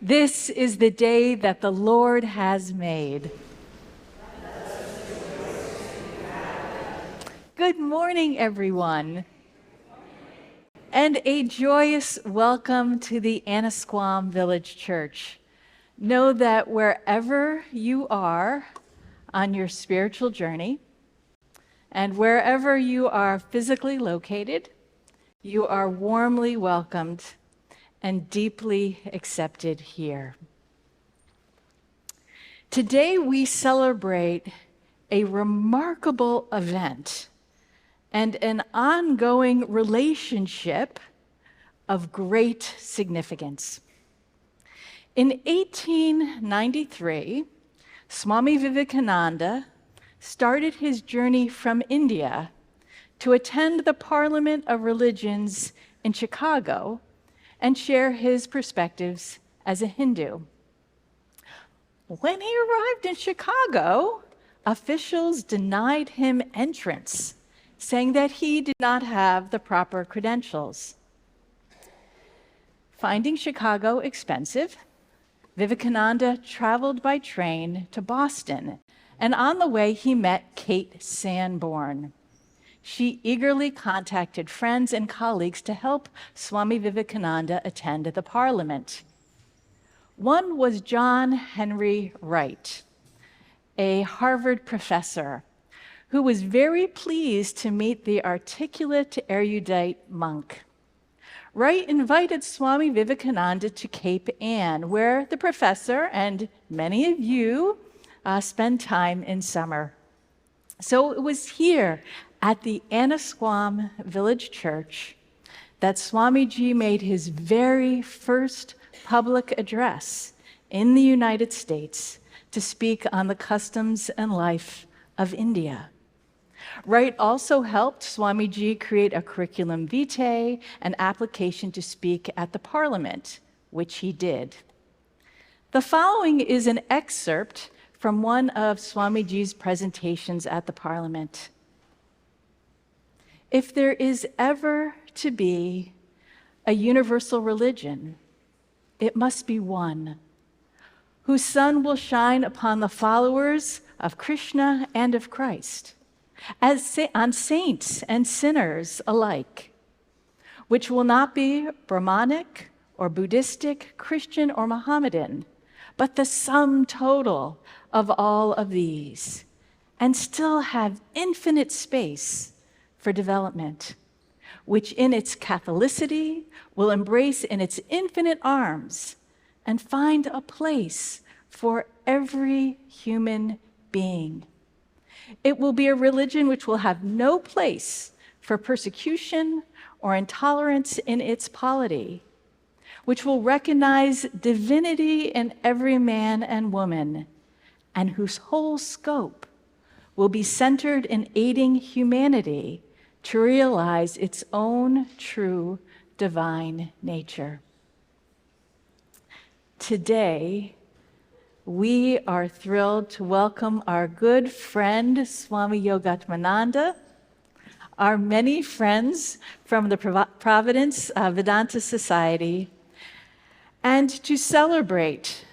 This is the day that the Lord has made. Good morning, everyone, and a joyous welcome to the Annisquam Village Church. Know that wherever you are on your spiritual journey, and wherever you are physically located, you are warmly welcomed and deeply accepted here. Today we celebrate a remarkable event and an ongoing relationship of great significance. In 1893, Swami Vivekananda started his journey from India to attend the Parliament of Religions in Chicago and share his perspectives as a Hindu. When he arrived in Chicago, officials denied him entrance, saying that he did not have the proper credentials. Finding Chicago expensive, Vivekananda traveled by train to Boston, and on the way he met Kate Sanborn. She eagerly contacted friends and colleagues to help Swami Vivekananda attend the Parliament. One was John Henry Wright, a Harvard professor, who was very pleased to meet the articulate, erudite monk. Wright invited Swami Vivekananda to Cape Ann, where the professor and many of you spend time in summer. So it was here at the Annisquam Village Church that Swamiji made his very first public address in the United States to speak on the customs and life of India. Wright also helped Swamiji create a curriculum vitae, an application to speak at the Parliament, which he did. The following is an excerpt from one of Swamiji's presentations at the Parliament. If there is ever to be a universal religion, it must be one whose sun will shine upon the followers of Krishna and of Christ, on saints and sinners alike, which will not be Brahmanic or Buddhistic, Christian or Mohammedan, but the sum total of all of these, and still have infinite space for development, which in its Catholicity will embrace in its infinite arms and find a place for every human being. It will be a religion which will have no place for persecution or intolerance in its polity, which will recognize divinity in every man and woman, and whose whole scope will be centered in aiding humanity to realize its own true divine nature. Today, we are thrilled to welcome our good friend, Swami Yogatmananda, our many friends from the Providence Vedanta Society, and to celebrate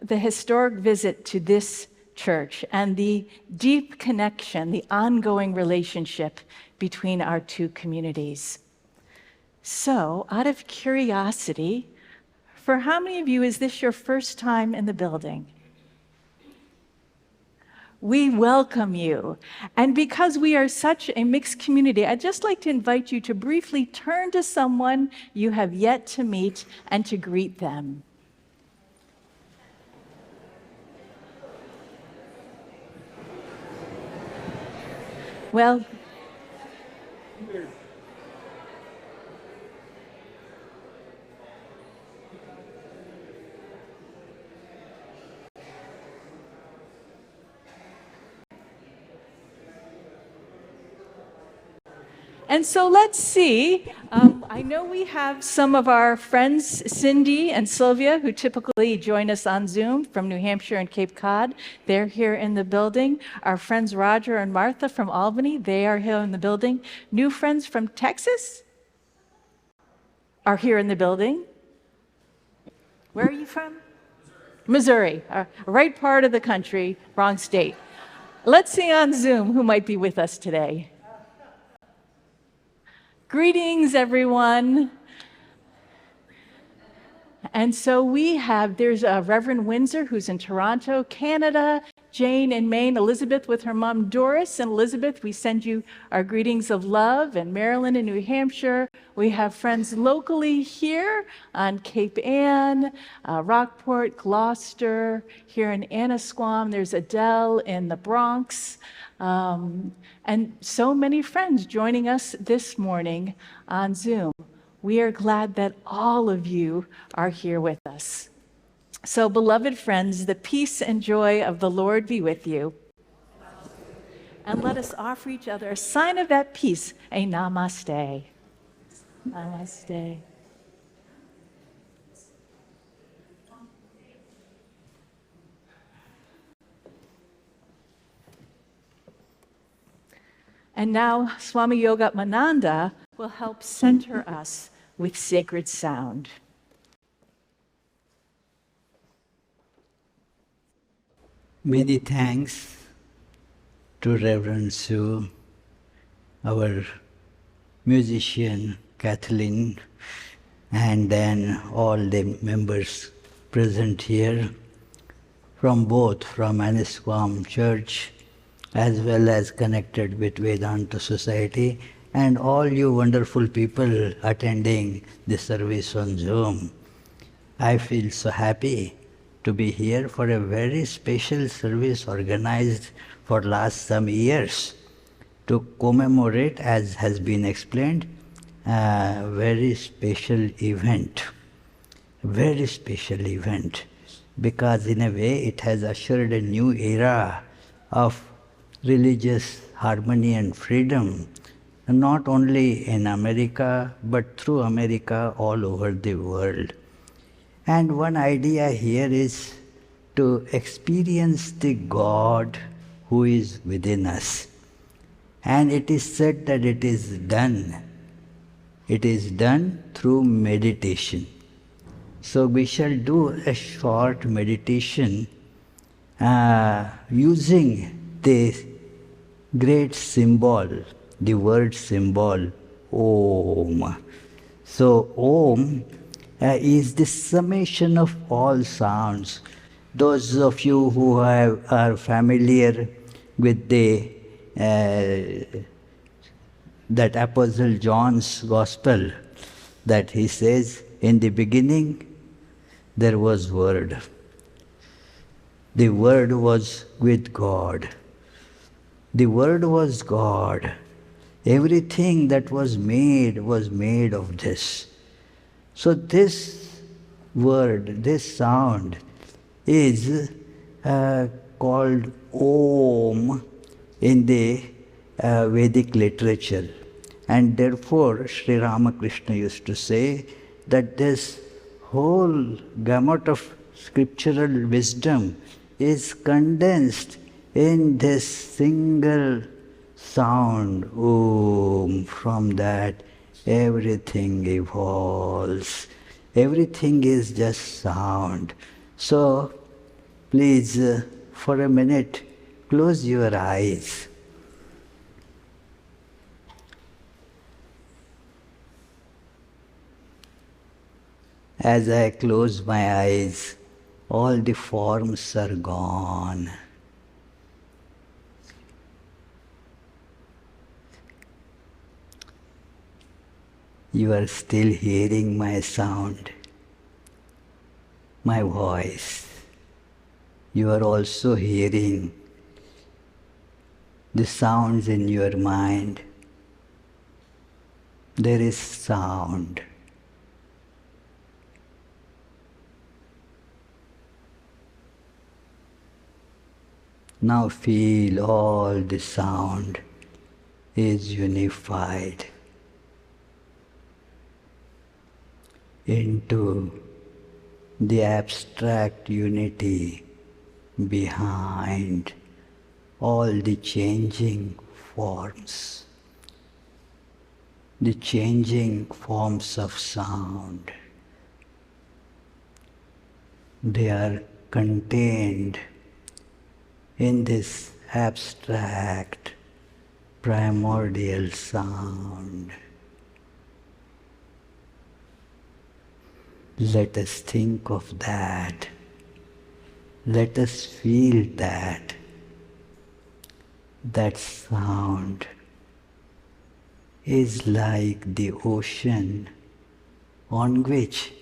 the historic visit to this church and the deep connection, the ongoing relationship between our two communities. So, out of curiosity, for how many of you is this your first time in the building? We welcome you. And because we are such a mixed community, I'd just like to invite you to briefly turn to someone you have yet to meet and to greet them. Well, and so let's see. I know we have some of our friends, Cindy and Sylvia, who typically join us on Zoom from New Hampshire and Cape Cod. They're here in the building. Our friends Roger and Martha from Albany, they are here in the building. New friends from Texas are here in the building. Where are you from? Missouri, right part of the country, wrong state. Let's see on Zoom who might be with us today. Greetings, everyone. And so there's Reverend Windsor, who's in Toronto, Canada, Jane in Maine, Elizabeth with her mom Doris. And Elizabeth, we send you our greetings of love. And Maryland and New Hampshire. We have friends locally here on Cape Ann, Rockport, Gloucester, here in Annisquam. There's Adele in the Bronx. And so many friends joining us this morning on Zoom. We are glad that all of you are here with us. So, beloved friends, the peace and joy of the Lord be with you. And let us offer each other a sign of that peace, a namaste. Namaste. And now, Swami Yogatmananda will help center us with sacred sound. Many thanks to Reverend Sue, our musician Kathleen, and then all the members present here from Annisquam Church as well as connected with Vedanta Society, and all you wonderful people attending the service on Zoom. I feel so happy to be here for a very special service organized for last some years to commemorate, as has been explained, a very special event. Very special event, because in a way it has ushered a new era of religious harmony and freedom, not only in America, but through America all over the world. And one idea here is to experience the God who is within us. And it is said that it is done. It is done through meditation. So we shall do a short meditation using the great symbol, the word symbol, Om. So Om is the summation of all sounds. Those of you who are familiar with that Apostle John's Gospel, that he says, in the beginning there was Word. The Word was with God. The Word was God. Everything that was made of this. So this word, this sound is called Om in the Vedic literature. And therefore, Sri Ramakrishna used to say that this whole gamut of scriptural wisdom is condensed in this single sound, Om. From that, everything evolves. Everything is just sound. So, please, for a minute, close your eyes. As I close my eyes, all the forms are gone. You are still hearing my sound, my voice. You are also hearing the sounds in your mind. There is sound. Now feel all the sound is unified into the abstract unity behind all the changing forms, the changing forms of sound. They are contained in this abstract, primordial sound. Let us think of that. Let us feel that. That sound is like the ocean on which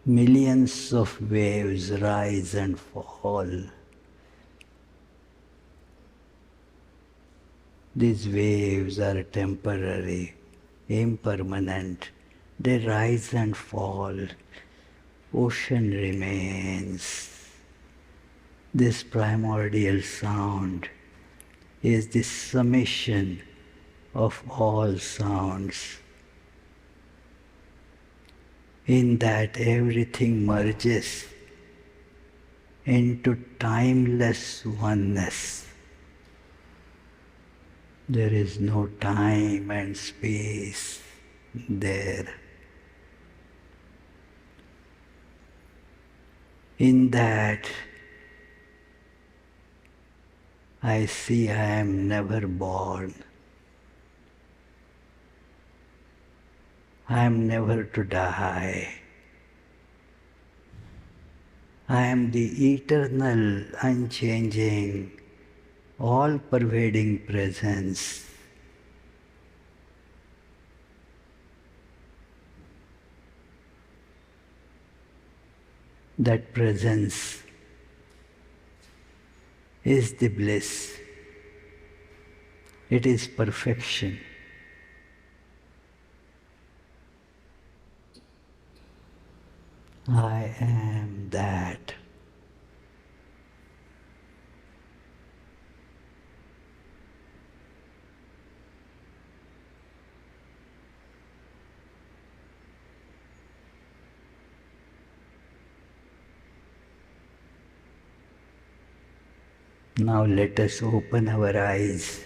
millions of waves rise and fall. These waves are temporary, impermanent. They rise and fall. Ocean remains. This primordial sound is the summation of all sounds. In that everything merges into timeless oneness. There is no time and space there. In that, I see I am never born. I am never to die. I am the eternal, unchanging, all-pervading presence. That presence is the bliss. It is perfection. I am that. Now let us open our eyes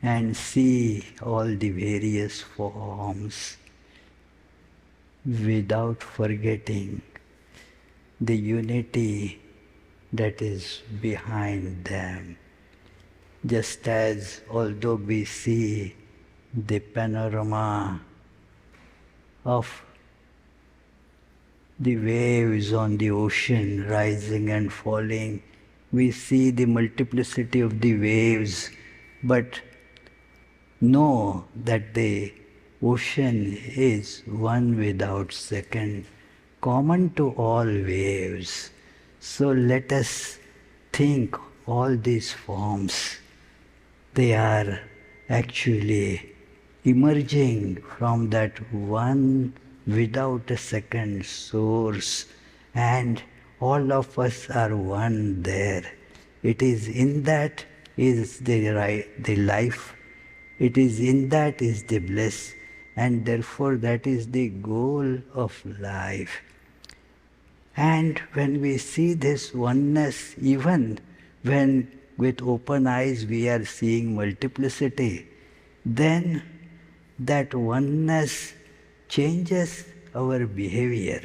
and see all the various forms without forgetting the unity that is behind them. Just as although we see the panorama of the waves on the ocean rising and falling, we see the multiplicity of the waves, but know that the ocean is one without second, common to all waves. So let us think all these forms, they are actually emerging from that one without a second source, and all of us are one there. It is in that is the life, it is in that is the bliss, and therefore that is the goal of life. And when we see this oneness, even when with open eyes we are seeing multiplicity, then that oneness changes our behavior.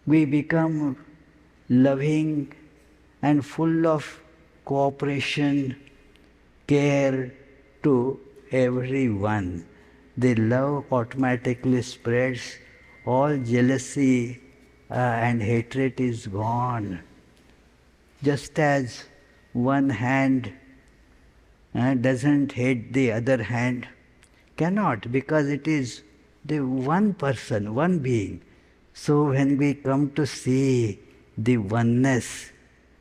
We become loving and full of cooperation, care to everyone. The love automatically spreads, all jealousy and hatred is gone. Just as one hand doesn't hate the other hand, cannot, because it is the one person, one being. So when we come to see the oneness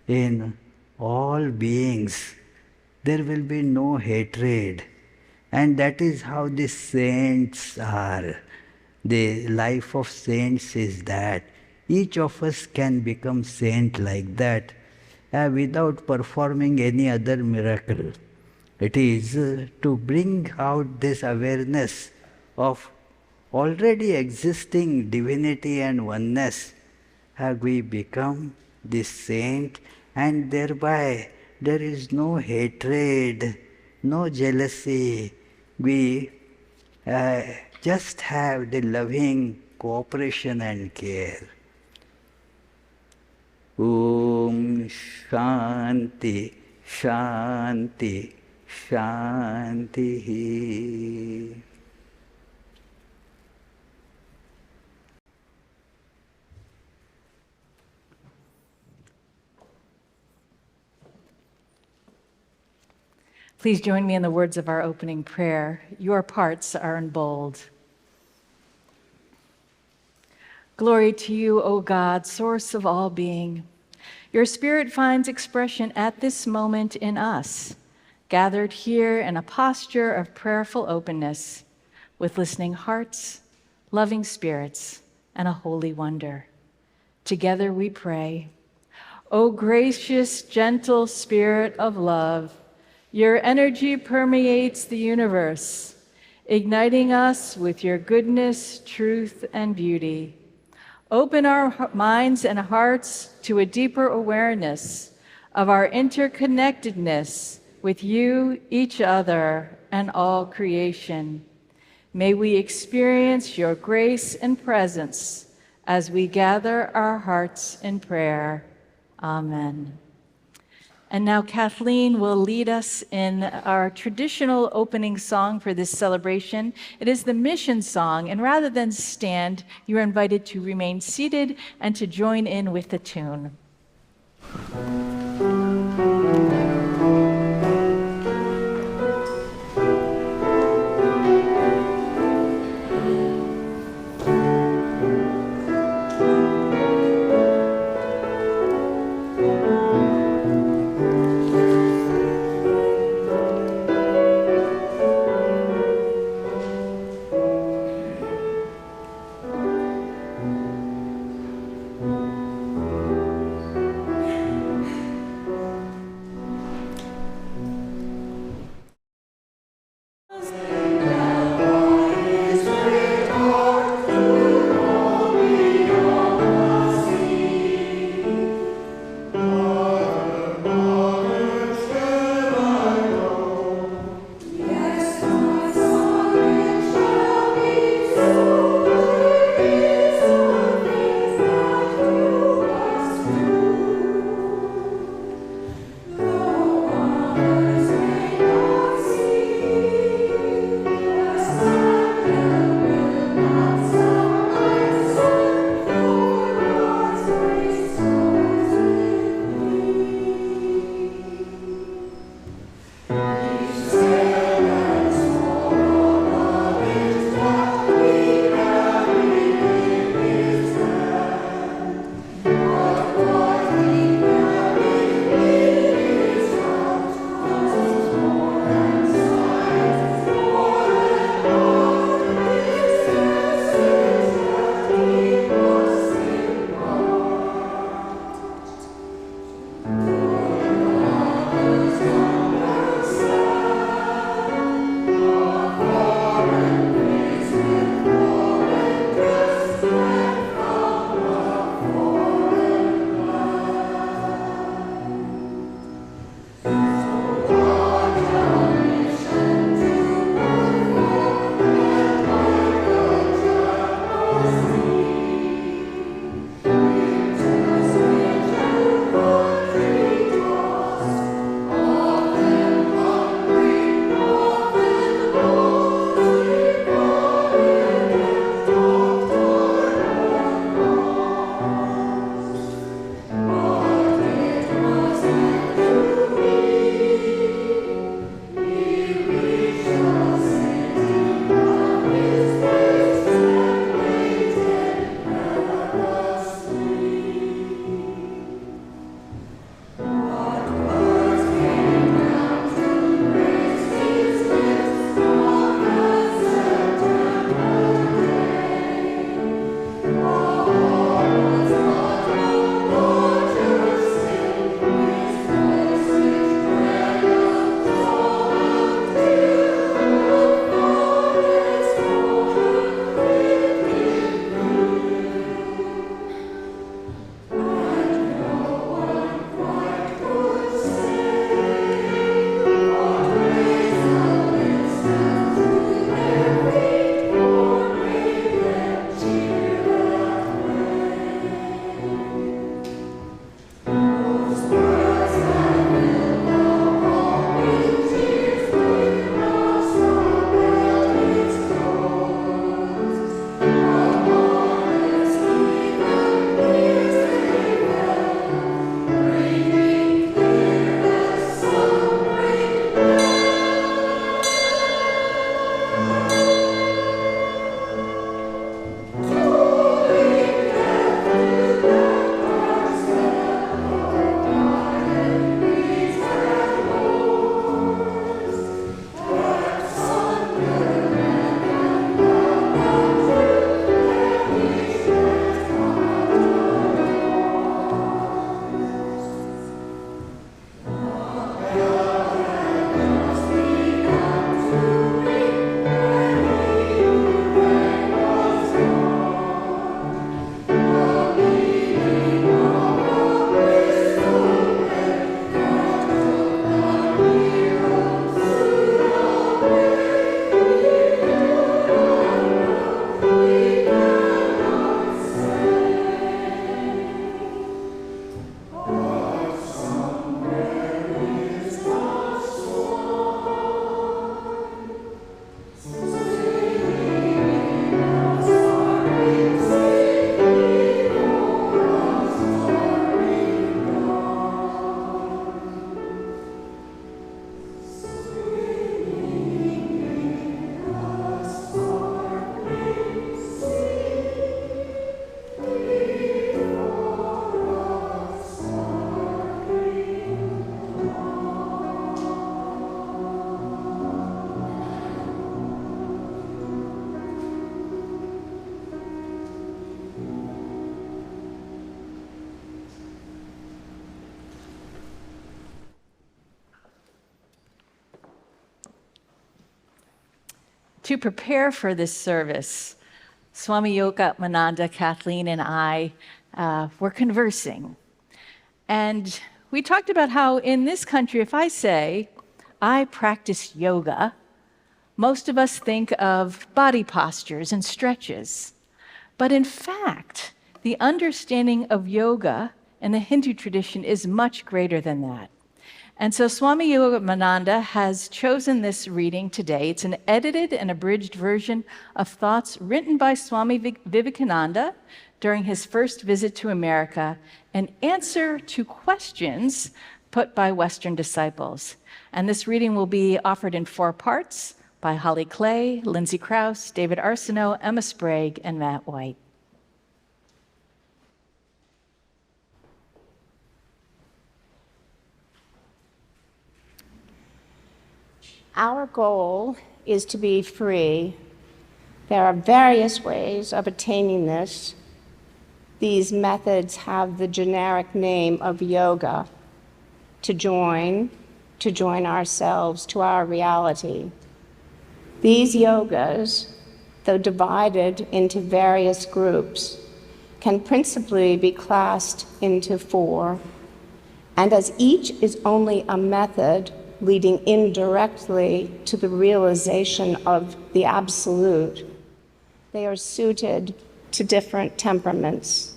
in all beings, there will be no hatred. And that is how the saints are. The life of saints is that. Each of us can become saint like that without performing any other miracle. It is to bring out this awareness of already existing divinity and oneness. We become this saint, and thereby there is no hatred, no jealousy. We just have the loving cooperation and care. Om Shanti, Shanti, Shanti. Please join me in the words of our opening prayer. Your parts are in bold. Glory to you, O God, source of all being. Your Spirit finds expression at this moment in us, gathered here in a posture of prayerful openness, with listening hearts, loving spirits, and a holy wonder. Together we pray, O gracious, gentle Spirit of love, your energy permeates the universe, igniting us with your goodness, truth, and beauty. Open our minds and hearts to a deeper awareness of our interconnectedness with you, each other, and all creation. May we experience your grace and presence as we gather our hearts in prayer. Amen. And now Kathleen will lead us in our traditional opening song for this celebration. It is the mission song, and rather than stand, you are invited to remain seated and to join in with the tune. To prepare for this service, Swami Yogatmananda, Kathleen, and I were conversing. And we talked about how in this country, if I say, I practice yoga, most of us think of body postures and stretches. But in fact, the understanding of yoga in the Hindu tradition is much greater than that. And so Swami Yogatmananda has chosen this reading today. It's an edited and abridged version of thoughts written by Swami Vivekananda during his first visit to America, an answer to questions put by Western disciples. And this reading will be offered in 4 parts by Holly Clay, Lindsay Crouse, David Arsenault, Emma Sprague, and Matt White. Our goal is to be free. There are various ways of attaining this. These methods have the generic name of yoga, to join ourselves to our reality. These yogas, though divided into various groups, can principally be classed into 4. And as each is only a method leading indirectly to the realization of the absolute, they are suited to different temperaments.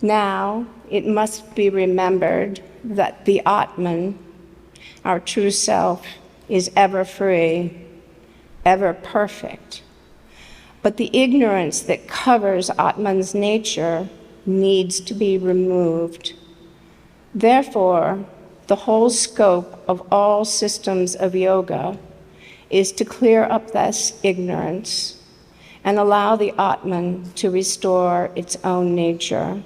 Now, it must be remembered that the Atman, our true self, is ever free, ever perfect. But the ignorance that covers Atman's nature needs to be removed. Therefore, the whole scope of all systems of yoga is to clear up this ignorance and allow the Atman to restore its own nature.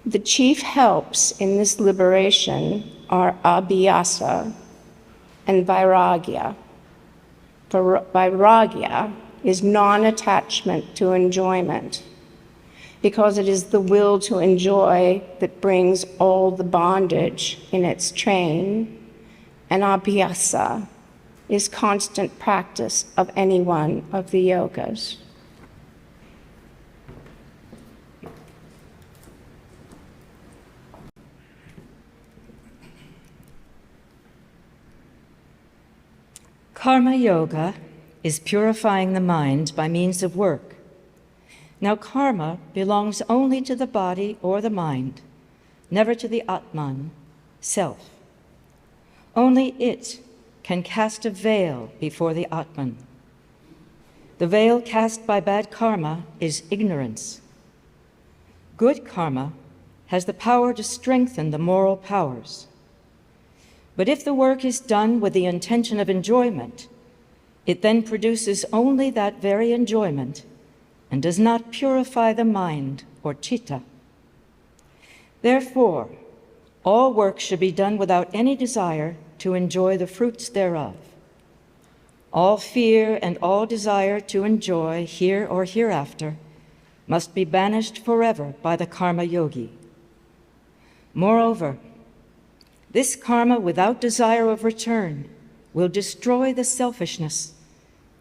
The chief helps in this liberation are abhyasa and vairagya. Vairagya is non-attachment to enjoyment, because it is the will to enjoy that brings all the bondage in its train, and abhyasa is constant practice of any one of the yogas. Karma yoga is purifying the mind by means of work. Now, karma belongs only to the body or the mind, never to the Atman, self. Only it can cast a veil before the Atman. The veil cast by bad karma is ignorance. Good karma has the power to strengthen the moral powers. But if the work is done with the intention of enjoyment, it then produces only that very enjoyment and does not purify the mind or citta. Therefore, all work should be done without any desire to enjoy the fruits thereof. All fear and all desire to enjoy here or hereafter must be banished forever by the karma yogi. Moreover, this karma without desire of return will destroy the selfishness,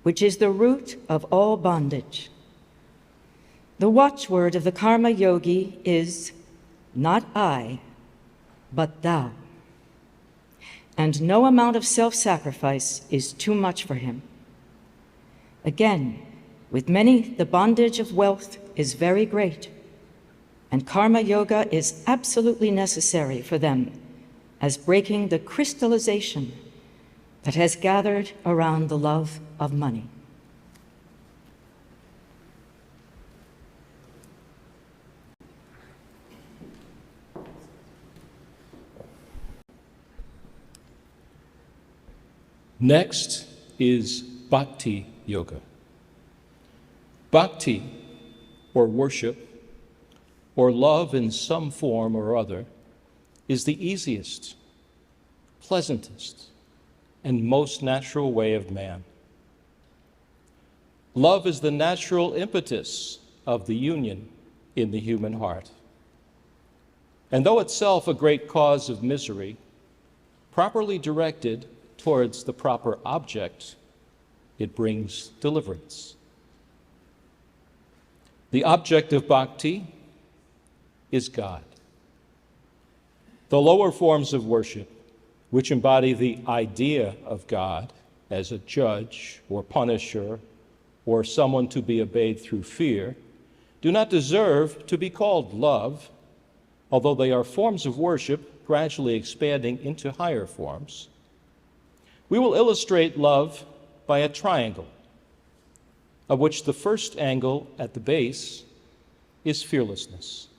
which is the root of all bondage. The watchword of the karma yogi is, not I, but thou. And no amount of self-sacrifice is too much for him. Again, with many, the bondage of wealth is very great, and karma yoga is absolutely necessary for them as breaking the crystallization that has gathered around the love of money. Next is Bhakti Yoga. Bhakti, or worship, or love in some form or other, is the easiest, pleasantest, and most natural way of man. Love is the natural impetus of the union in the human heart. And though itself a great cause of misery, properly directed towards the proper object, It brings deliverance. The object of bhakti is God. The lower forms of worship, which embody the idea of God as a judge or punisher or someone to be obeyed through fear, do not deserve to be called love, although they are forms of worship gradually expanding into higher forms. We will illustrate love by a triangle, of which the first angle at the base is fearlessness.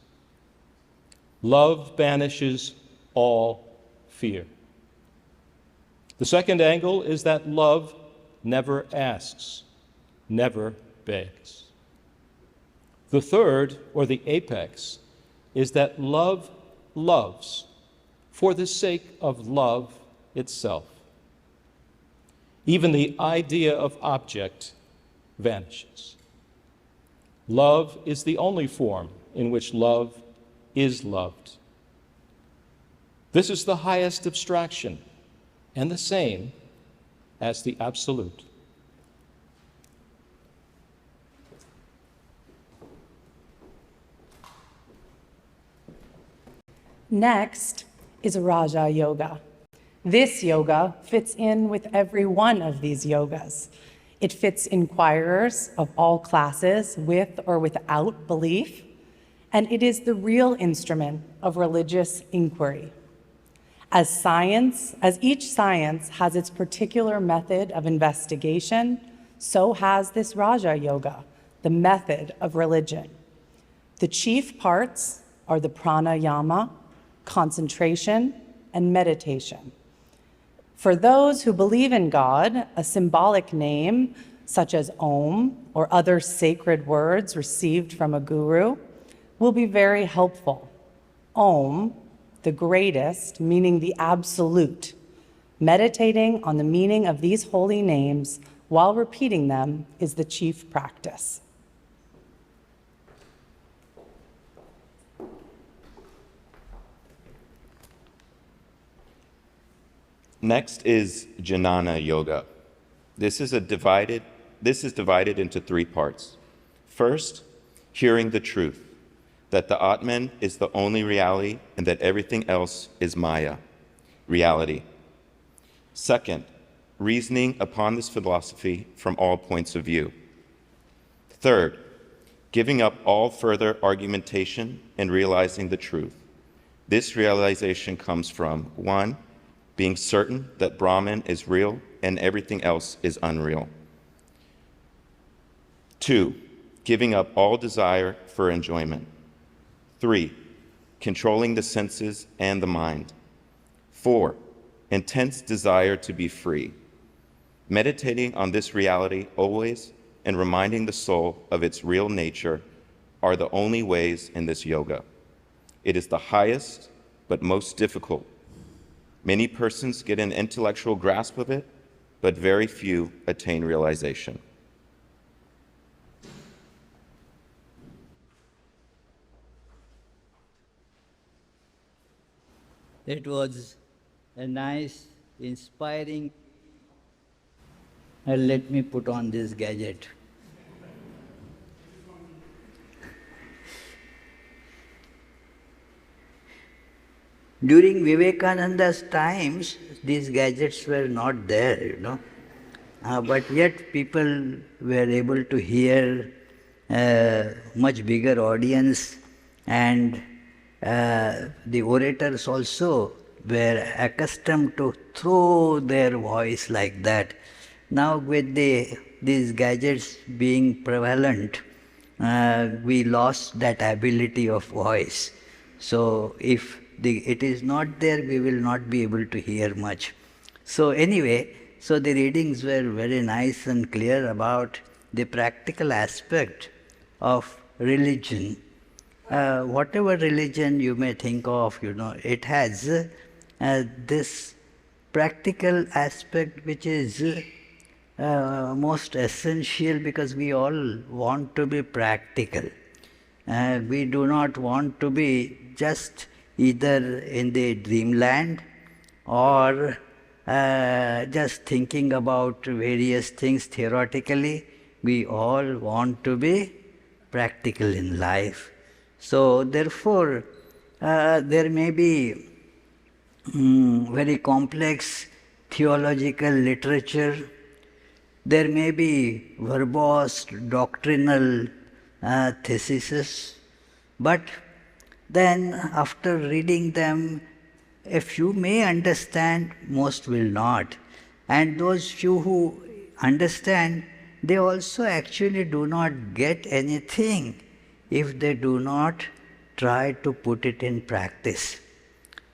Love banishes all fear. The second angle is that love never asks, never begs. The third, or the apex, is that love loves for the sake of love itself. Even the idea of object vanishes. Love is the only form in which love is loved. This is the highest abstraction and the same as the absolute. Next is Raja Yoga. This yoga fits in with every one of these yogas. It fits inquirers of all classes, with or without belief, and it is the real instrument of religious inquiry. As each science has its particular method of investigation, so has this Raja Yoga, the method of religion. The chief parts are the pranayama, concentration, and meditation. For those who believe in God, a symbolic name such as Om or other sacred words received from a guru will be very helpful. Om, the greatest, meaning the absolute. Meditating on the meaning of these holy names while repeating them is the chief practice. Next is Jnana Yoga. This is divided into three parts. First, hearing the truth, that the Atman is the only reality and that everything else is Maya, reality. Second, reasoning upon this philosophy from all points of view. Third, giving up all further argumentation and realizing the truth. This realization comes from 1, being certain that Brahman is real and everything else is unreal. 2, giving up all desire for enjoyment. 3, controlling the senses and the mind. 4, intense desire to be free. Meditating on this reality always and reminding the soul of its real nature are the only ways in this yoga. It is the highest but most difficult. Many persons get an intellectual grasp of it, but very few attain realization. It was a nice, inspiring. Let me put on this gadget. During Vivekananda's times, these gadgets were not there, but yet people were able to hear a much bigger audience, and the orators also were accustomed to throw their voice like that. Now with these gadgets being prevalent, we lost that ability of voice. So if it is not there, we will not be able to hear much. So anyway, so the readings were very nice and clear about the practical aspect of religion. Whatever religion you may think of, it has this practical aspect which is most essential, because we all want to be practical. We do not want to be just either in the dreamland or just thinking about various things theoretically. We all want to be practical in life. So therefore, there may be very complex theological literature. There may be verbose doctrinal theses, but then after reading them, a few may understand, most will not. And those few who understand, they also actually do not get anything if they do not try to put it in practice.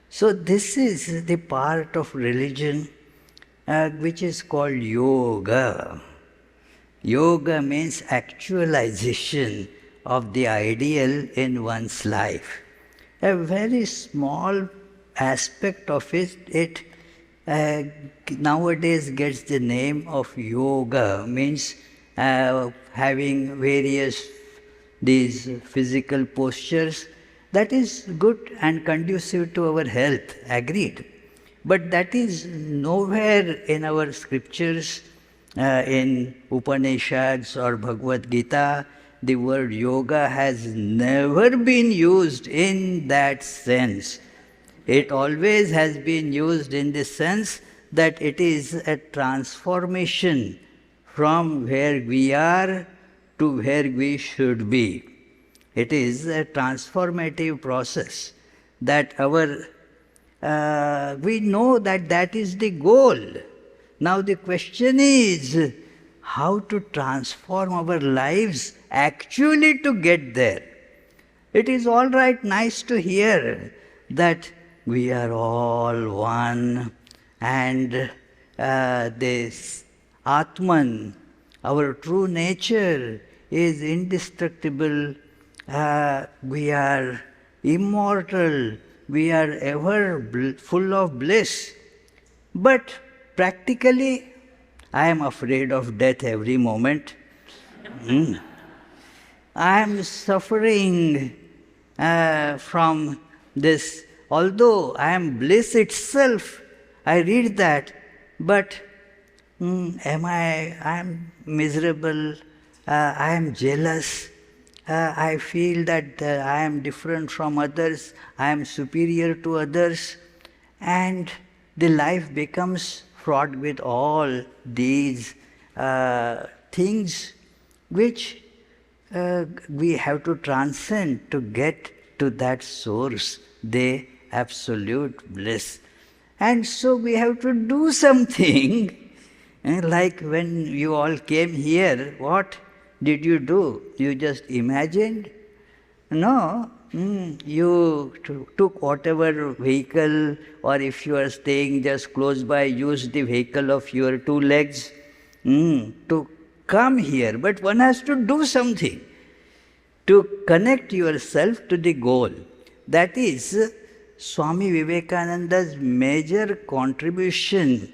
So this is the part of religion which is called yoga. Yoga means actualization of the ideal in one's life. A very small aspect of it nowadays gets the name of yoga, means having various these physical postures. That is good and conducive to our health, agreed. But that is nowhere in our scriptures, in Upanishads or Bhagavad Gita. The word yoga has never been used in that sense. It always has been used in the sense that it is a transformation from where we are to where we should be. It is a transformative process that we know that that is the goal. Now the question is how to transform our lives actually to get there. It is all right, nice to hear that we are all one and this Atman, our true nature, is indestructible. We are immortal. We are ever full of bliss. But practically, I am afraid of death every moment. I am suffering from this. Although I am bliss itself, I read that, but I am miserable, I am jealous, I feel that I am different from others, I am superior to others, and the life becomes fraught with all these things which we have to transcend to get to that source, the absolute bliss. And so we have to do something. Like when you all came here, what did you do? You just imagined? No. You took whatever vehicle, or if you are staying just close by, use the vehicle of your two legs to come here. But one has to do something to connect yourself to the goal. That is Swami Vivekananda's major contribution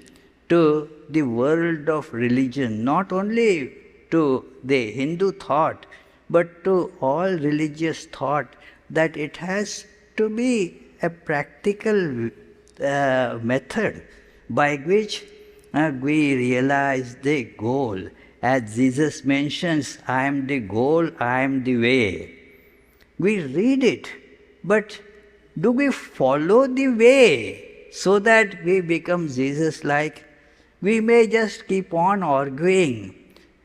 to the world of religion, not only to the Hindu thought, but to all religious thought, that it has to be a practical method by which we realize the goal. As Jesus mentions, I am the goal, I am the way. We read it, but do we follow the way so that we become Jesus-like? We may just keep on arguing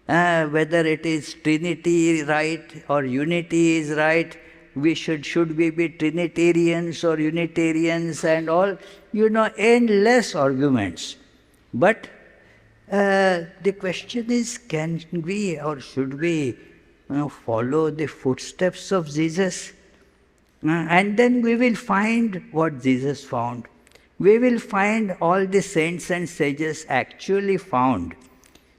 whether it is Trinity right or Unity is right. Should we be Trinitarians or Unitarians and all? Endless arguments. But the question is, can we or should we follow the footsteps of Jesus? And then we will find what Jesus found. We will find all the saints and sages actually found.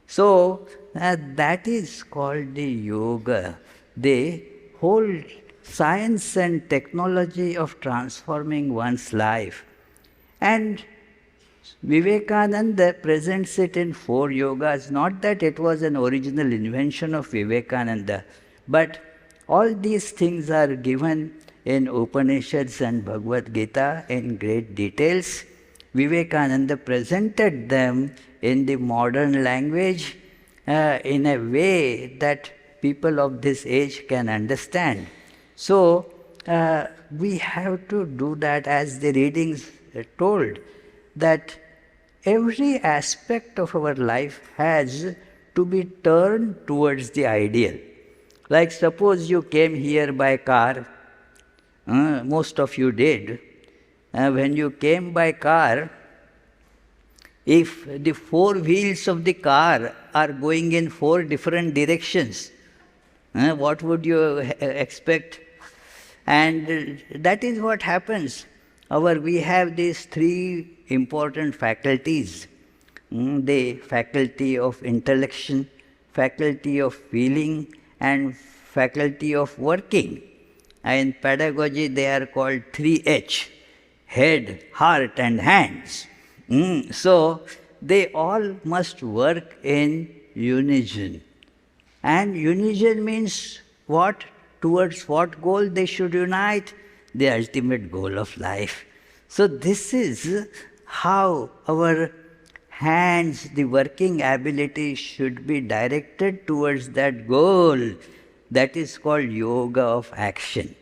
So that is called the yoga, the whole science and technology of transforming one's life. And Vivekananda presents it in 4 yogas, not that it was an original invention of Vivekananda, but all these things are given in Upanishads and Bhagavad Gita in great details. Vivekananda presented them in the modern language in a way that people of this age can understand. So we have to do that, as the readings told, that every aspect of our life has to be turned towards the ideal. Like suppose you came here by car, most of you did. When you came by car, if the four wheels of the car are going in four different directions, what would you expect? And that is what happens. We have these three important faculties. The faculty of intellection, faculty of feeling, and faculty of working. In pedagogy, they are called 3H, head, heart, and hands. So they all must work in unison. And unison means what? Towards what goal they should unite? The ultimate goal of life. So this is how our hands, the working ability should be directed towards that goal. That is called yoga of action.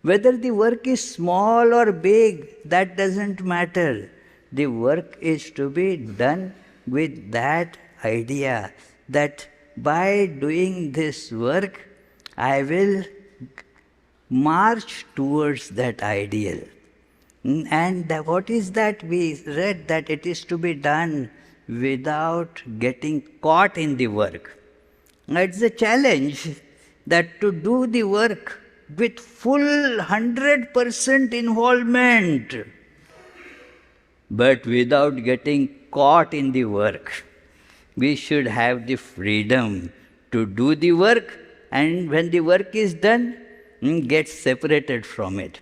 Whether the work is small or big, that doesn't matter. The work is to be done with that idea that by doing this work, I will march towards that ideal. And what is that? We read that it is to be done without getting caught in the work. It's a challenge that to do the work with full 100% involvement, but without getting caught in the work. We should have the freedom to do the work, and when the work is done, get separated from it.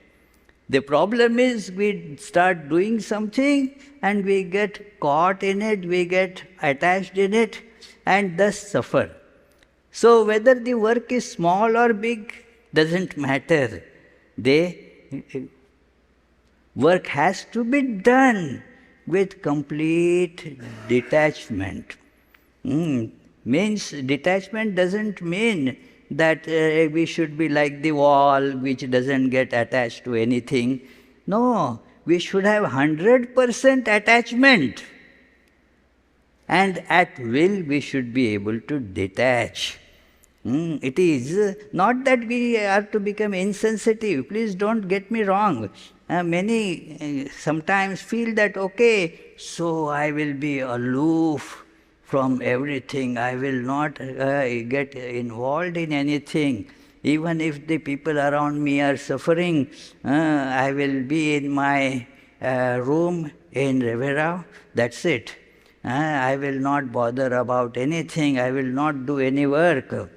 The problem is we start doing something and we get caught in it, we get attached in it, and thus suffer. So whether the work is small or big doesn't matter. Work has to be done with complete detachment. Means detachment doesn't mean that we should be like the wall which doesn't get attached to anything. No, we should have 100% attachment. And at will we should be able to detach. It is not that we are to become insensitive. Please don't get me wrong. Many sometimes feel that, okay, so I will be aloof from everything. I will not get involved in anything. Even if the people around me are suffering, I will be in my room in Rivera. That's it. I will not bother about anything. I will not do any work.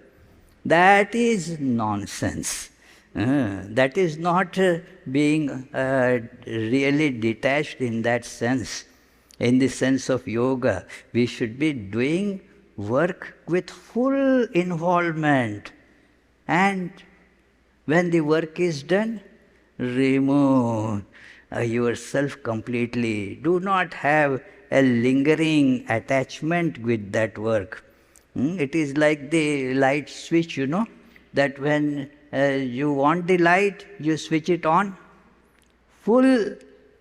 That is nonsense. That is not being really detached in that sense. In the sense of yoga, we should be doing work with full involvement. And when the work is done, remove yourself completely. Do not have a lingering attachment with that work. It is like the light switch, that when you want the light, you switch it on. Full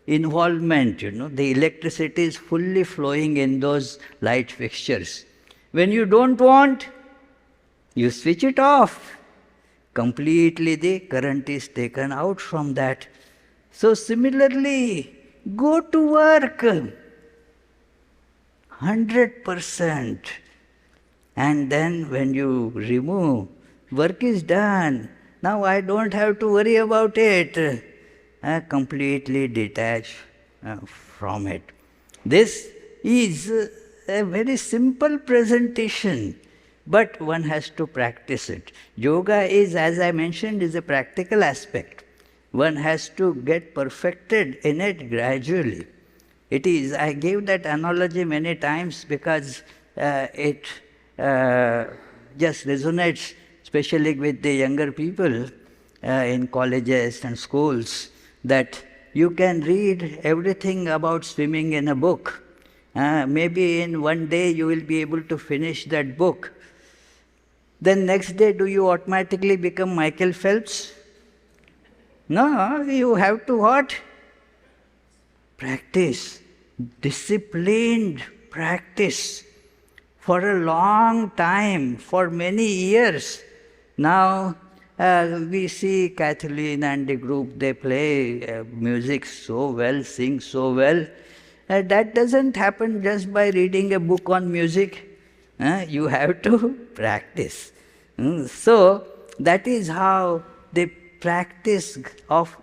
involvement, the electricity is fully flowing in those light fixtures. When you don't want, you switch it off. Completely the current is taken out from that. So similarly, go to work. 100%. And then when you remove, work is done. Now I don't have to worry about it. Completely detach from it. This is a very simple presentation, but one has to practice it. Yoga is, as I mentioned, is a practical aspect. One has to get perfected in it gradually. It is, I gave that analogy many times because it just resonates, especially with the younger people in colleges and schools, that you can read everything about swimming in a book. Maybe in one day you will be able to finish that book. Then next day, do you automatically become Michael Phelps? No, you have to what? Practice. Disciplined practice for a long time, for many years. Now, we see Kathleen and the group, they play music so well, sing so well. That doesn't happen just by reading a book on music. You have to practice. So, that is how the practice of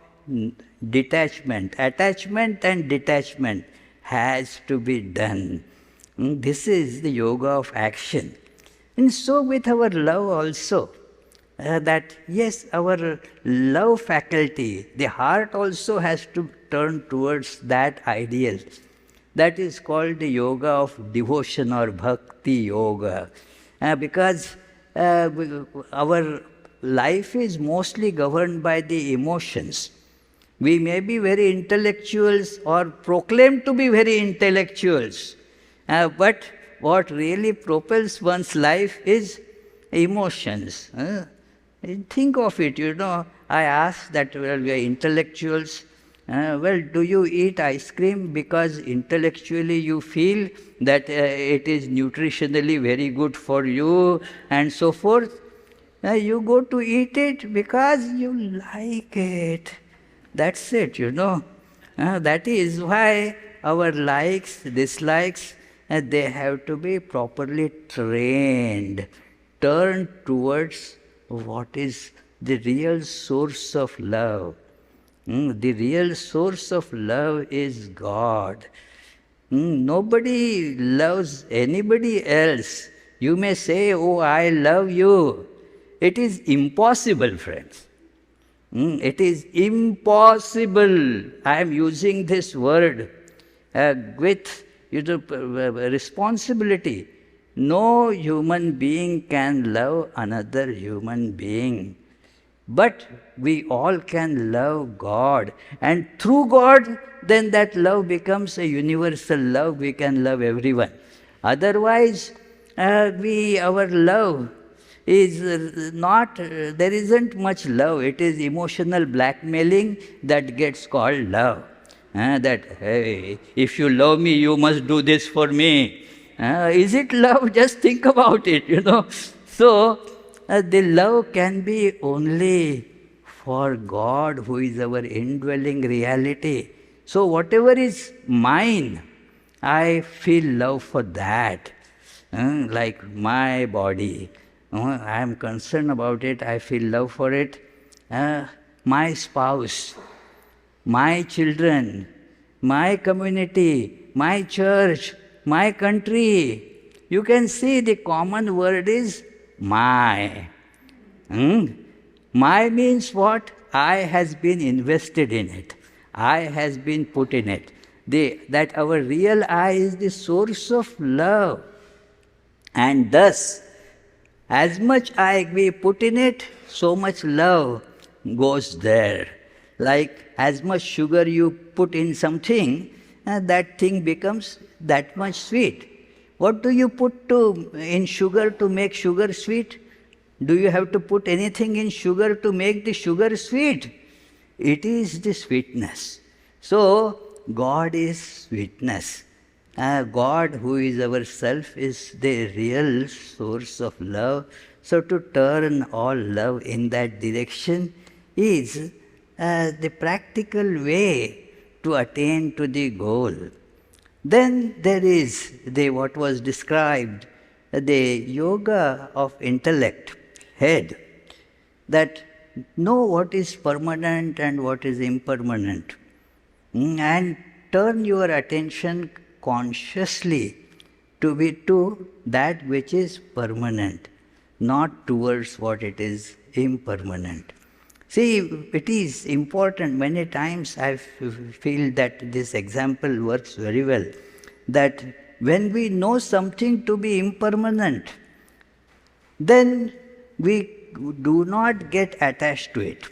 detachment, attachment and detachment has to be done. This is the yoga of action. And so with our love also, that yes, our love faculty, the heart also has to turn towards that ideal. That is called the yoga of devotion or bhakti yoga. Because our life is mostly governed by the emotions. We may be very intellectuals or proclaim to be very intellectuals, but what really propels one's life is emotions. Think of it, I ask that, well, we are intellectuals. Do you eat ice cream because intellectually you feel that it is nutritionally very good for you and so forth? You go to eat it because you like it. That's it, That is why our likes, dislikes, they have to be properly trained, turned towards what is the real source of love. The real source of love is God. Nobody loves anybody else. You may say, oh, I love you. It is impossible, friends. It is impossible. I am using this word with responsibility. No human being can love another human being. But we all can love God. And through God, then that love becomes a universal love. We can love everyone. Otherwise, our love is not, there isn't much love. It is emotional blackmailing that gets called love. That, hey, if you love me, you must do this for me. Is it love? Just think about it, So, the love can be only for God, who is our indwelling reality. So whatever is mine, I feel love for that. Like my body, I am concerned about it, I feel love for it. My spouse, my children, my community, my church, my country. You can see the common word is my. My means what? I has been invested in it. I has been put in it. That our real I is the source of love. And thus, as much I we put in it, so much love goes there. Like as much sugar you put in something, that thing becomes that much sweet. What do you put in sugar to make sugar sweet? Do you have to put anything in sugar to make the sugar sweet? It is the sweetness. So, God is sweetness. God, who is our self, is the real source of love. So, to turn all love in that direction is the practical way to attain to the goal. Then there is what was described, the yoga of intellect, head, that know what is permanent and what is impermanent, and turn your attention consciously to that which is permanent, not towards what it is impermanent. See, it is important. Many times I feel that this example works very well, that when we know something to be impermanent, then we do not get attached to it.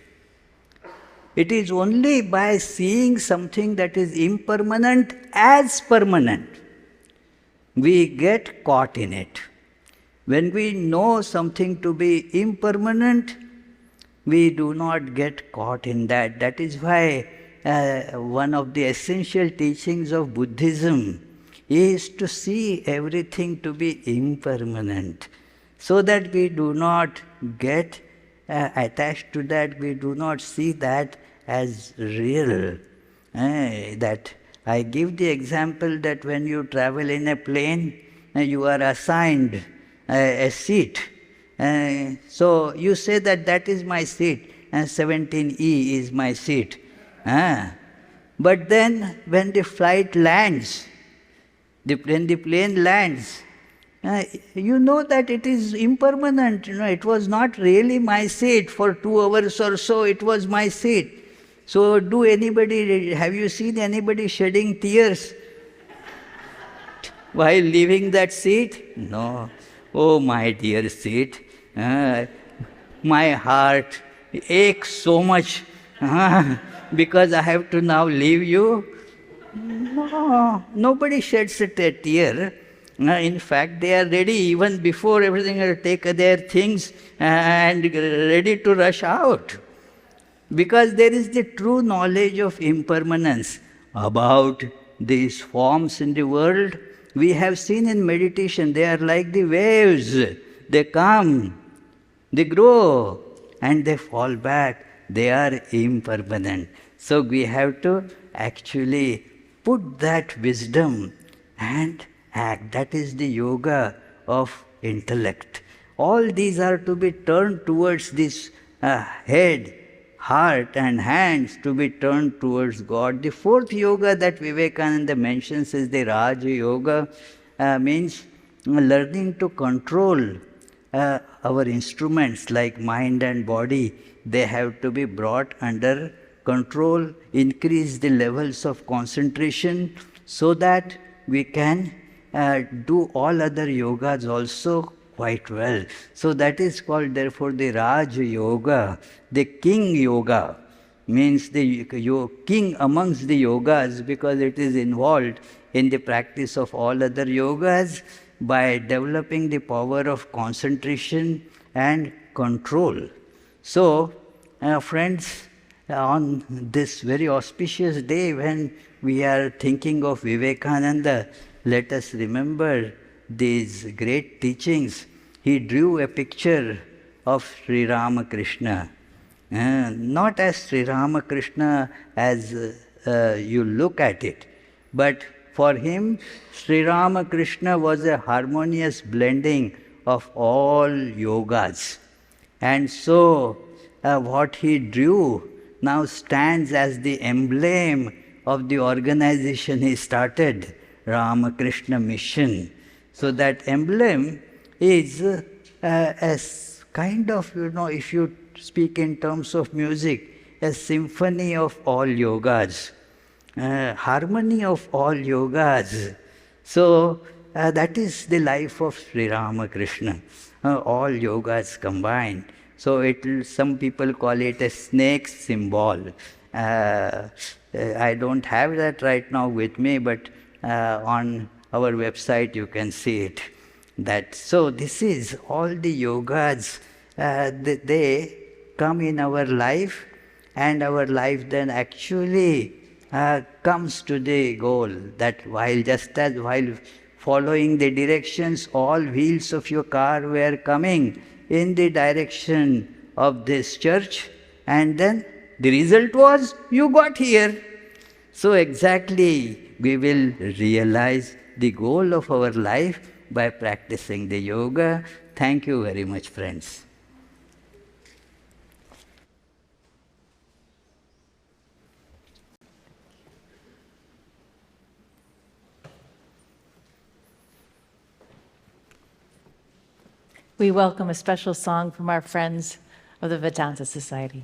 It is only by seeing something that is impermanent as permanent, we get caught in it. When we know something to be impermanent, we do not get caught in that. That is why one of the essential teachings of Buddhism is to see everything to be impermanent, so that we do not get attached to that, we do not see that as real. That I give the example that when you travel in a plane, you are assigned a seat. So you say that that is my seat, and 17E is my seat. But then when the flight lands, when the plane lands, you know that it is impermanent. It was not really my seat. For 2 hours or so, it was my seat. So have you seen anybody shedding tears while leaving that seat? No. Oh, my dear seat, my heart aches so much because I have to now leave you. No, nobody sheds a tear. In fact, they are ready even before everything, take their things and ready to rush out. Because there is the true knowledge of impermanence about these forms in the world. We have seen in meditation, they are like the waves. They come, they grow, and they fall back. They are impermanent. So we have to actually put that wisdom and act. That is the yoga of intellect. All these are to be turned towards this head, heart and hands, to be turned towards God. The fourth yoga that Vivekananda mentions is the Raja Yoga, means learning to control our instruments like mind and body. They have to be brought under control, increase the levels of concentration so that we can do all other yogas also quite well. So that is called therefore the Raj Yoga, the King Yoga. Means the king amongst the yogas, because it is involved in the practice of all other yogas by developing the power of concentration and control. So, friends, on this very auspicious day when we are thinking of Vivekananda, let us remember these great teachings. He drew a picture of Sri Ramakrishna. Not as Sri Ramakrishna as you look at it, but for him, Sri Ramakrishna was a harmonious blending of all yogas. And so, what he drew now stands as the emblem of the organization he started, Ramakrishna Mission. So that emblem is a kind of, if you speak in terms of music, a symphony of all yogas, harmony of all yogas. So that is the life of Sri Ramakrishna, all yogas combined. So some people call it a snake symbol. I don't have that right now with me, but on our website you can see it. So this is all the yogas, they come in our life, and our life then actually comes to the goal, that while following the directions, all wheels of your car were coming in the direction of this church, and then the result was you got here. So exactly we will realize the goal of our life by practicing the yoga. Thank you very much, friends. We welcome a special song from our friends of the Vedanta Society.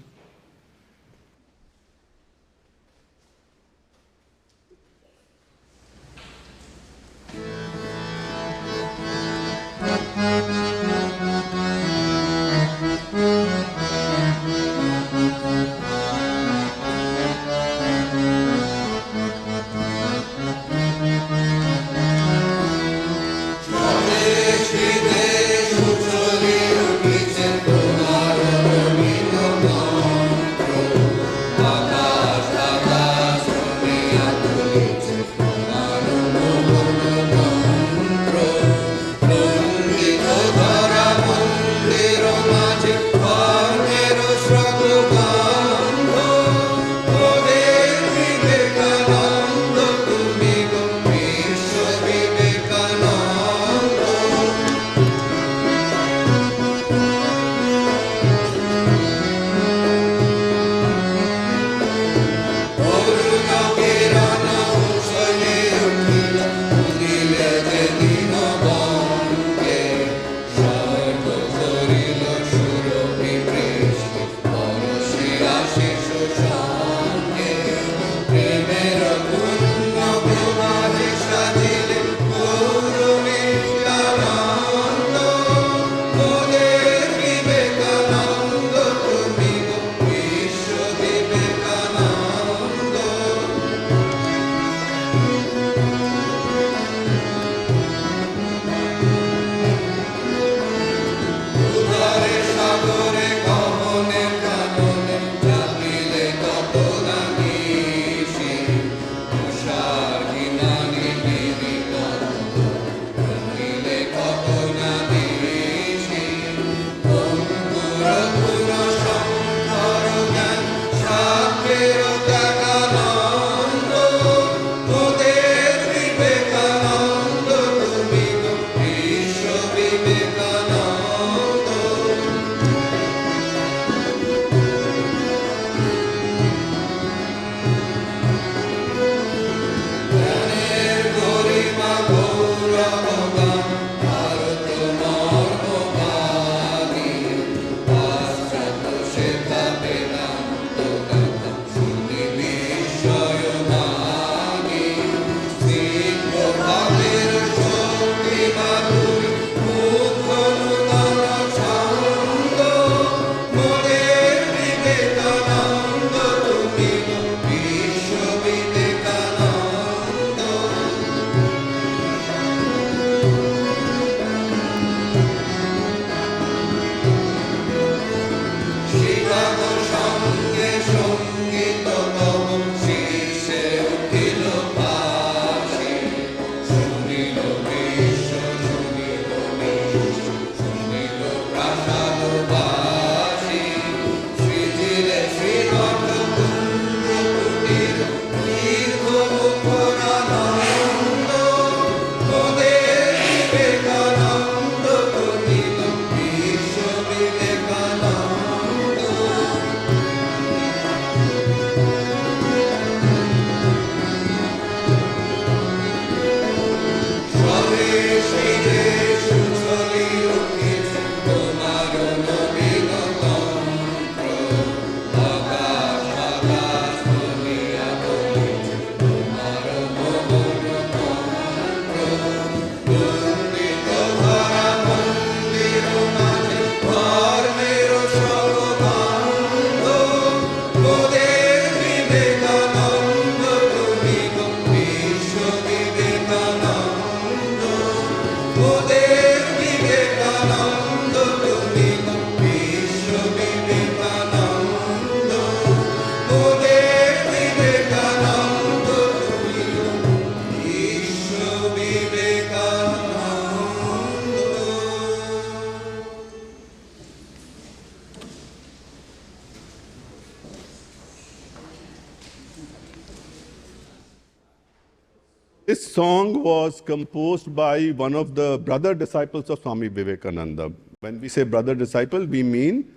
This song was composed by one of the brother disciples of Swami Vivekananda. When we say brother disciple, we mean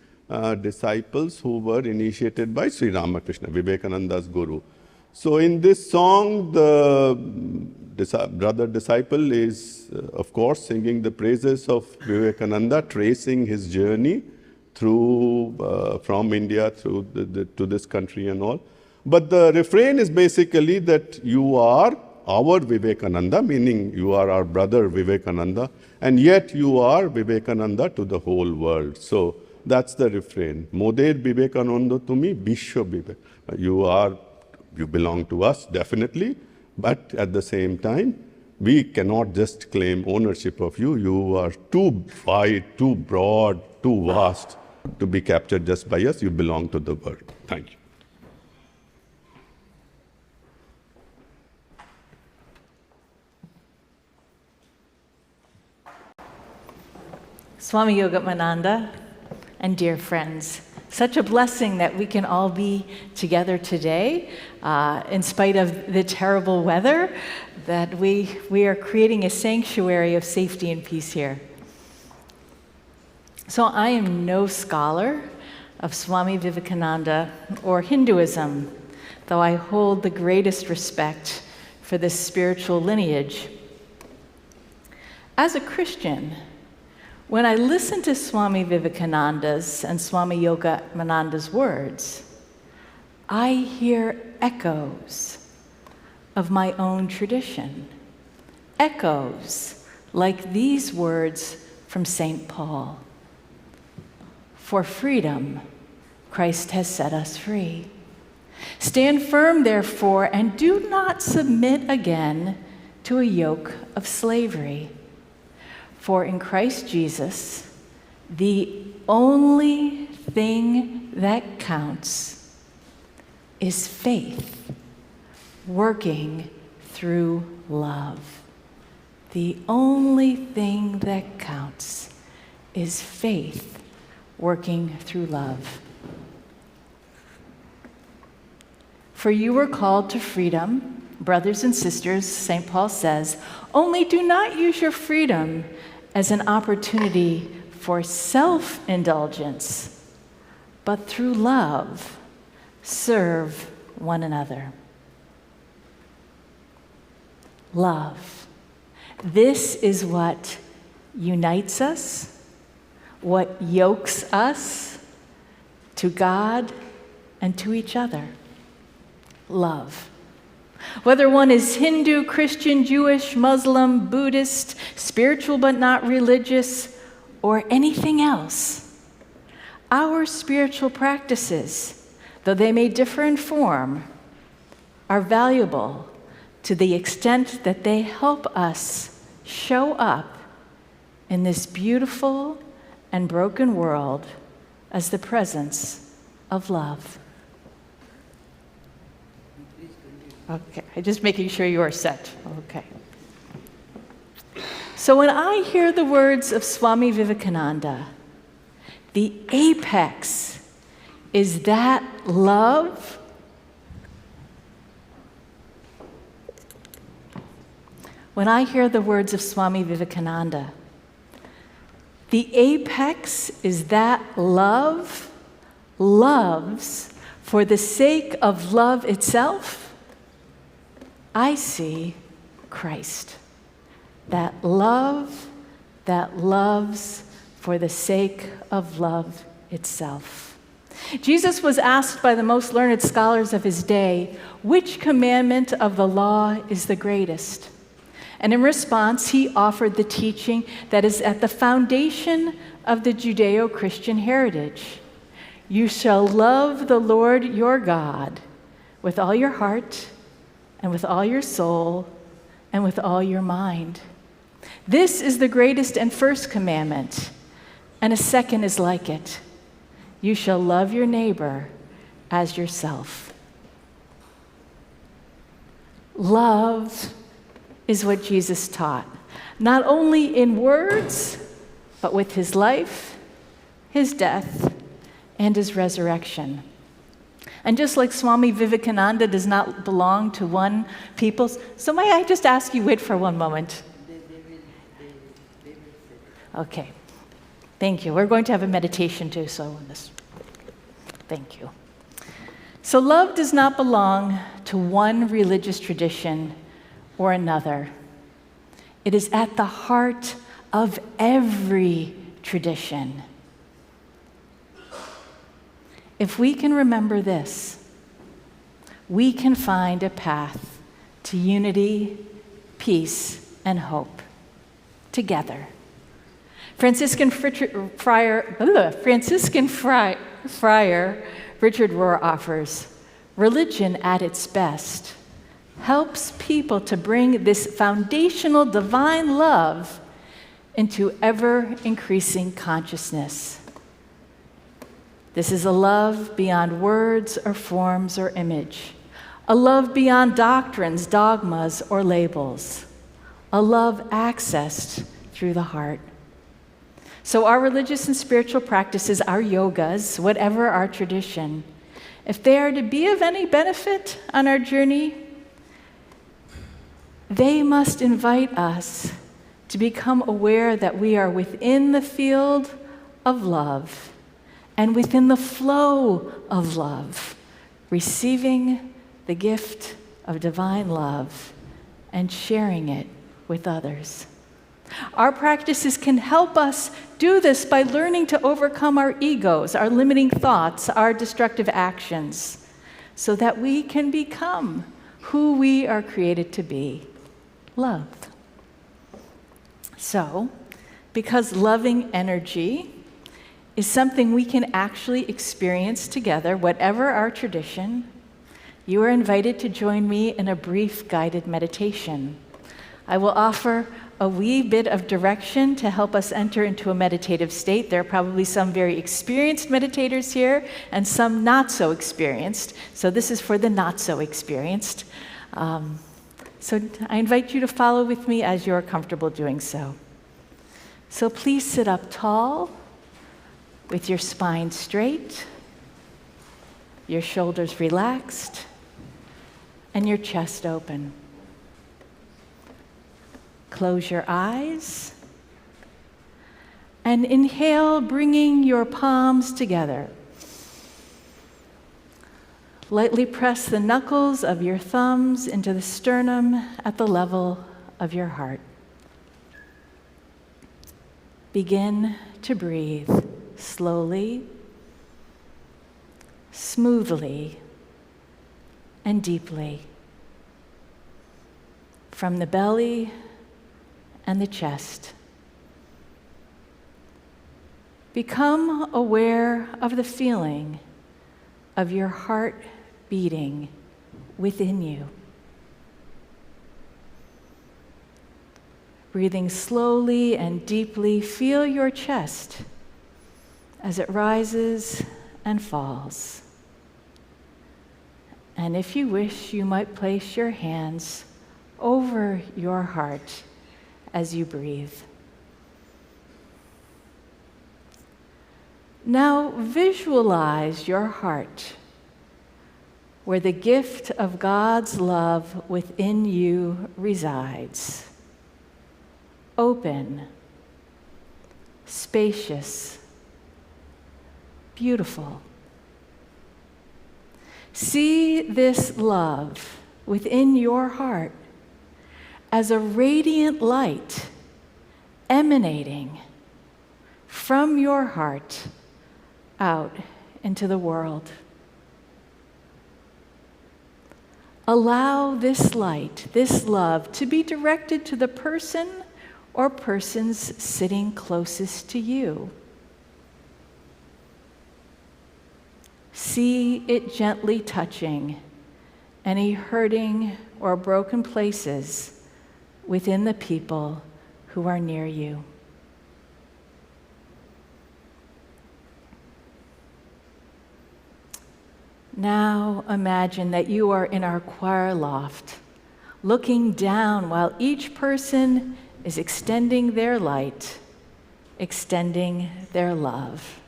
disciples who were initiated by Sri Ramakrishna, Vivekananda's guru. So in this song, the brother disciple is, of course, singing the praises of Vivekananda, tracing his journey through from India through to this country and all. But the refrain is basically that you are our Vivekananda, meaning you are our brother Vivekananda, and yet you are Vivekananda to the whole world. So that's the refrain. Moder Vivekananda tumi Bishwa Vivek. You belong to us, definitely, but at the same time, we cannot just claim ownership of you. You are too wide, too broad, too vast to be captured just by us. You belong to the world. Thank you. Swami Yogatmananda and dear friends, such a blessing that we can all be together today, in spite of the terrible weather, that we are creating a sanctuary of safety and peace here. So I am no scholar of Swami Vivekananda or Hinduism, though I hold the greatest respect for this spiritual lineage. As a Christian, when I listen to Swami Vivekananda's and Swami Yogatmananda's words, I hear echoes of my own tradition. Echoes like these words from St. Paul. For freedom, Christ has set us free. Stand firm, therefore, and do not submit again to a yoke of slavery. For in Christ Jesus, the only thing that counts is faith working through love. The only thing that counts is faith working through love. For you were called to freedom, brothers and sisters, St. Paul says, only do not use your freedom as an opportunity for self-indulgence, but through love, serve one another. Love. This is what unites us, what yokes us to God and to each other. Love. Whether one is Hindu, Christian, Jewish, Muslim, Buddhist, spiritual but not religious, or anything else, our spiritual practices, though they may differ in form, are valuable to the extent that they help us show up in this beautiful and broken world as the presence of love. Okay, I'm just making sure you are set. Okay. So when I hear the words of Swami Vivekananda, the apex is that love. When I hear the words of Swami Vivekananda, the apex is that love loves for the sake of love itself. I see Christ, that love that loves for the sake of love itself. Jesus was asked by the most learned scholars of his day, which commandment of the law is the greatest? And in response, he offered the teaching that is at the foundation of the Judeo-Christian heritage. You shall love the Lord your God with all your heart, and with all your soul, and with all your mind. This is the greatest and first commandment, and a second is like it. You shall love your neighbor as yourself. Love is what Jesus taught, not only in words, but with his life, his death, and his resurrection. And just like Swami Vivekananda does not belong to one people, so may I just ask you, wait for one moment. Okay, thank you. We're going to have a meditation too, so on this. Thank you. So love does not belong to one religious tradition or another. It is at the heart of every tradition. If we can remember this, we can find a path to unity, peace, and hope together. Franciscan friar Richard Rohr offers, religion at its best helps people to bring this foundational divine love into ever-increasing consciousness. This is a love beyond words or forms or image, a love beyond doctrines, dogmas, or labels, a love accessed through the heart. So our religious and spiritual practices, our yogas, whatever our tradition, if they are to be of any benefit on our journey, they must invite us to become aware that we are within the field of love and within the flow of love, receiving the gift of divine love and sharing it with others. Our practices can help us do this by learning to overcome our egos, our limiting thoughts, our destructive actions, so that we can become who we are created to be, love. So, because loving energy is something we can actually experience together, whatever our tradition, you are invited to join me in a brief guided meditation. I will offer a wee bit of direction to help us enter into a meditative state. There are probably some very experienced meditators here and some not so experienced. So this is for the not so experienced. So I invite you to follow with me as you're comfortable doing so. So please sit up tall with your spine straight, your shoulders relaxed, and your chest open. Close your eyes and inhale, bringing your palms together. Lightly press the knuckles of your thumbs into the sternum at the level of your heart. Begin to breathe slowly, smoothly, and deeply from the belly and the chest. Become aware of the feeling of your heart beating within you. Breathing slowly and deeply, feel your chest as it rises and falls. And if you wish, you might place your hands over your heart as you breathe. Now visualize your heart where the gift of God's love within you resides. Open, spacious, beautiful. See this love within your heart as a radiant light emanating from your heart out into the world. Allow this light, this love, to be directed to the person or persons sitting closest to you. See it gently touching any hurting or broken places within the people who are near you. Now imagine that you are in our choir loft, looking down while each person is extending their light, extending their love.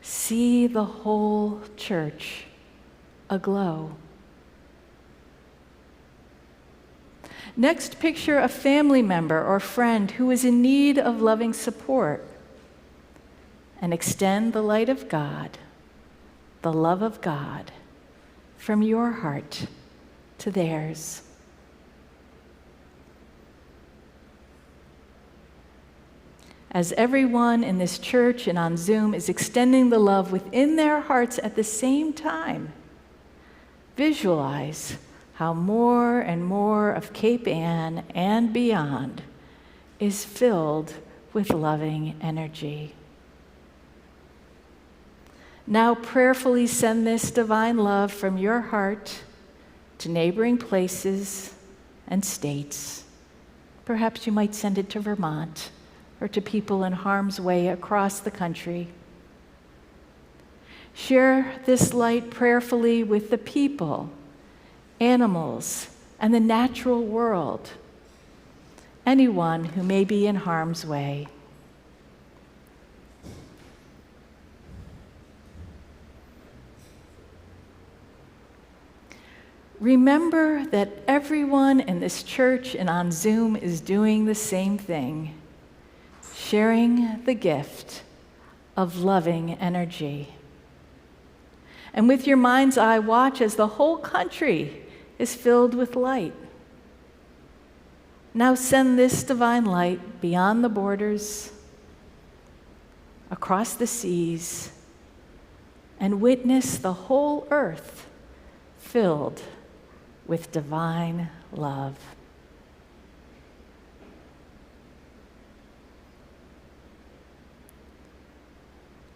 See the whole church aglow. Next, picture a family member or friend who is in need of loving support, and extend the light of God, the love of God, from your heart to theirs. As everyone in this church and on Zoom is extending the love within their hearts at the same time, visualize how more and more of Cape Ann and beyond is filled with loving energy. Now prayerfully send this divine love from your heart to neighboring places and states. Perhaps you might send it to Vermont or to people in harm's way across the country. Share this light prayerfully with the people, animals, and the natural world, anyone who may be in harm's way. Remember that everyone in this church and on Zoom is doing the same thing, sharing the gift of loving energy. And with your mind's eye, watch as the whole country is filled with light. Now send this divine light beyond the borders, across the seas, and witness the whole earth filled with divine love.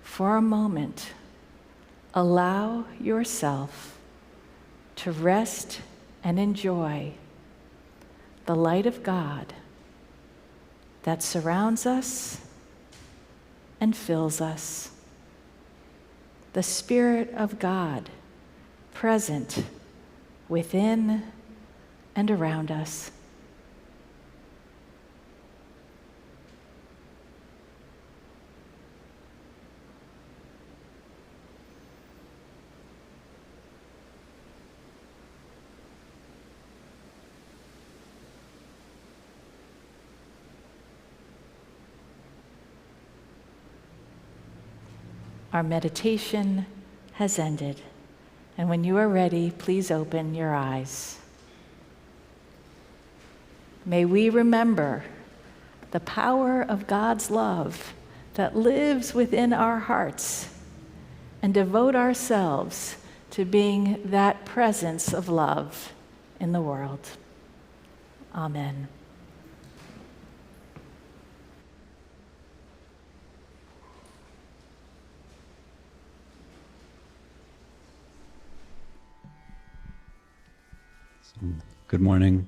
For a moment, allow yourself to rest and enjoy the light of God that surrounds us and fills us. The Spirit of God present within and around us. Our meditation has ended, and when you are ready, please open your eyes. May we remember the power of God's love that lives within our hearts and devote ourselves to being that presence of love in the world. Amen. Good morning.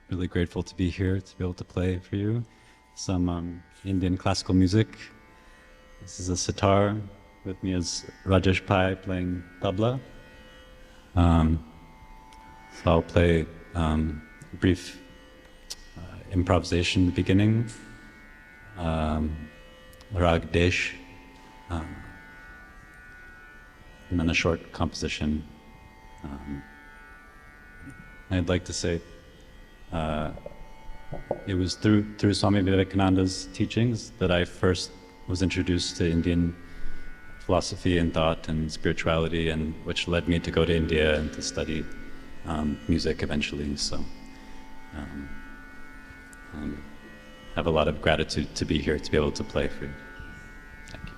Really grateful to be here, to be able to play for you some Indian classical music. This is a sitar. With me is Rajesh playing tabla. So I'll play a brief improvisation at the beginning. Rag Desh. And then a short composition. I'd like to say it was through Swami Vivekananda's teachings that I first was introduced to Indian philosophy and thought and spirituality, and which led me to go to India and to study music eventually. So I have a lot of gratitude to be here, to be able to play for you. Thank you.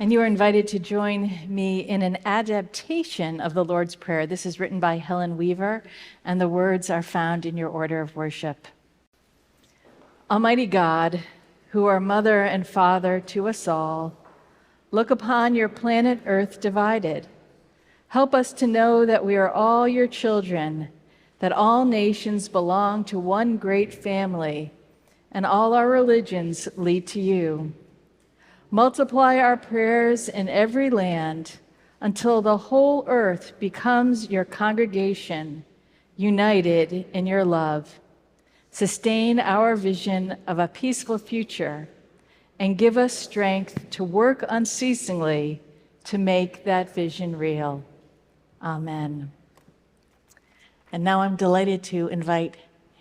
And you are invited to join me in an adaptation of the Lord's Prayer. This is written by Helen Weaver, and the words are found in your order of worship. Almighty God, who are mother and father to us all, look upon your planet Earth divided. Help us to know that we are all your children, that all nations belong to one great family, and all our religions lead to you. Multiply our prayers in every land until the whole earth becomes your congregation, united in your love. Sustain our vision of a peaceful future and give us strength to work unceasingly to make that vision real. Amen. And now I'm delighted to invite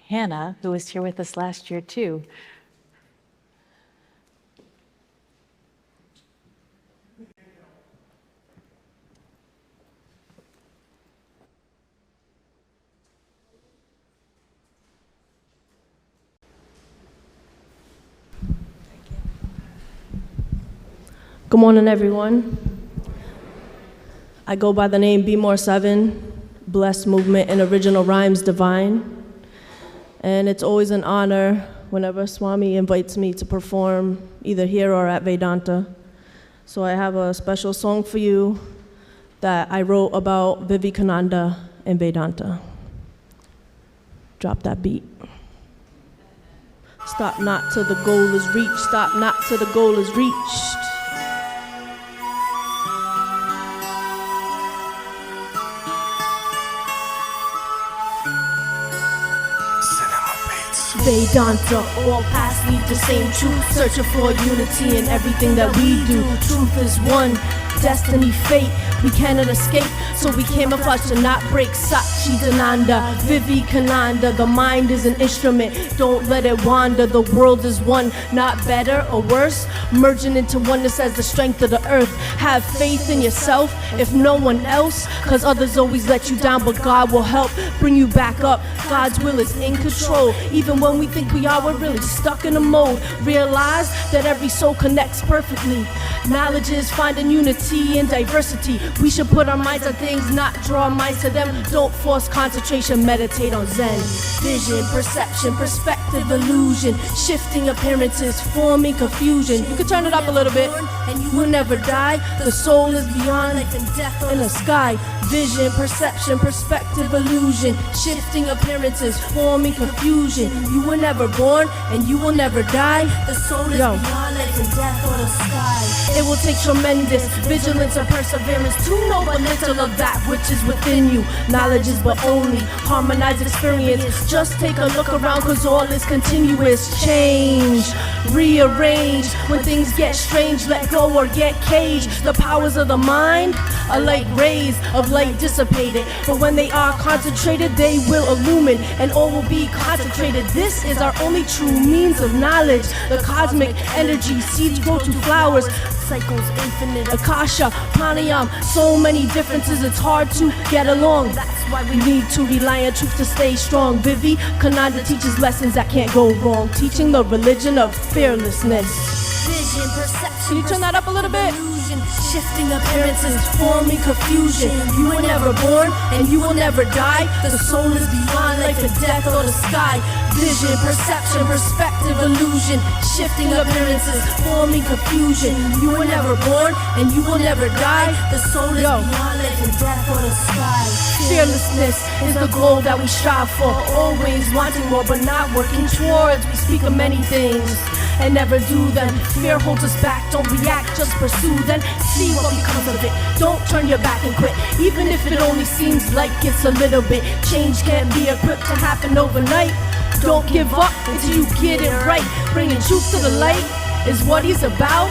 Hannah, who was here with us last year too. Good morning, everyone. I go by the name Be More 7, Blessed Movement and Original Rhymes Divine. And it's always an honor whenever Swami invites me to perform either here or at Vedanta. So I have a special song for you that I wrote about Vivekananda and Vedanta. Drop that beat. Stop not till the goal is reached. Stop not till the goal is reached. Vedanta, all paths lead to same truth, searching for unity in everything that we do. Truth is one, destiny, fate, we cannot escape, so we camouflage to not break. Satchidananda, Vivekananda, the mind is an instrument, don't let it wander. The world is one, not better or worse, merging into oneness as the strength of the earth. Have faith in yourself, if no one else, cause others always let you down, but God will help bring you back up. God's will is in control, even when we think we are, we're really stuck in a mode. Realize that every soul connects perfectly. Knowledge is finding unity in diversity. We should put our minds on things, not draw our minds to them. Don't force concentration, meditate on Zen. Vision, perception, perspective, illusion, shifting appearances, forming confusion. You can turn it up a little bit. And you will never die. The soul is beyond life and death in the sky. Vision, perception, perspective, illusion, shifting appearances, forming confusion. You were never born and you will never die. The soul is beyond life and death or the sky. It will take tremendous vigilance and perseverance to know but little of that which is within you. Knowledge is but only harmonized experience. Just take a look around, cause all is continuous. Change, rearrange. When things get strange, let go or get caged. The powers of the mind are like rays of light dissipated, but when they are concentrated, they will illumine and all will be concentrated. This is our only true means of knowledge. The cosmic energy, seeds grow to flowers, cycles infinite. Akasha, pranayam, so many differences, it's hard to get along. That's why we need to rely on truth to stay strong. Vivekananda teaches lessons that can't go wrong, teaching the religion of fearlessness. Vision, perception. Can you turn that up a little bit? Shifting appearances, forming confusion. You were never born and you will never die. The soul is beyond life and death or the sky. Vision, perception, perspective, illusion, shifting appearances, forming confusion. You were never born and you will never die. The soul is beyond life and death or the sky. Fearlessness is the goal that we strive for. Always wanting more but not working towards. We speak of many things and never do them. Fear holds us back, don't react, just pursue. Then see what becomes of it. Don't turn your back and quit, even if it only seems like it's a little bit. Change can't be equipped to happen overnight. Don't give up until you get it right. Bringing truth to the light is what he's about.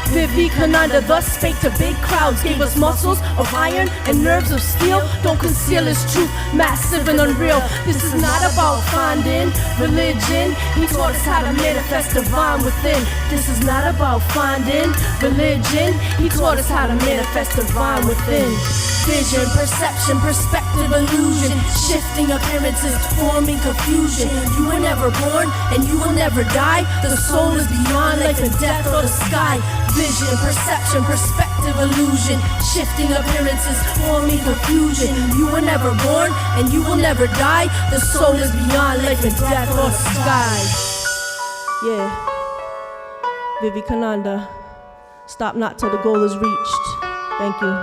Vivekananda thus spake to big crowds, gave us muscles of iron and nerves of steel. Don't conceal his truth, massive and unreal. This is not about finding religion. He taught us how to manifest divine within. This is not about finding religion. He taught us how to manifest divine within. Vision, perception, perspective, illusion, shifting appearances, forming confusion. You were never born and you will never die. The soul is beyond life and death or the sky. vision, perception, perspective, illusion, shifting appearances, forming confusion. You were never born and you will never die. The soul is beyond life and death or sky. Yeah, Vivekananda, stop not till the goal is reached. Thank you.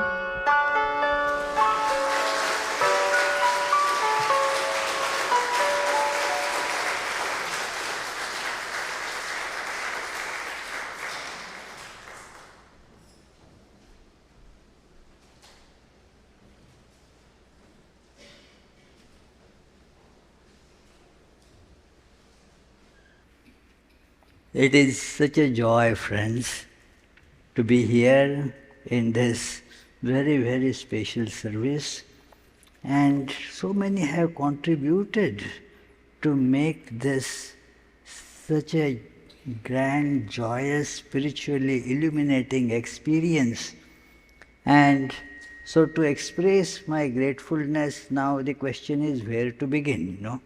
It is such a joy, friends, to be here in this very, very special service. And so many have contributed to make this such a grand, joyous, spiritually illuminating experience. And so to express my gratefulness, now the question is where to begin,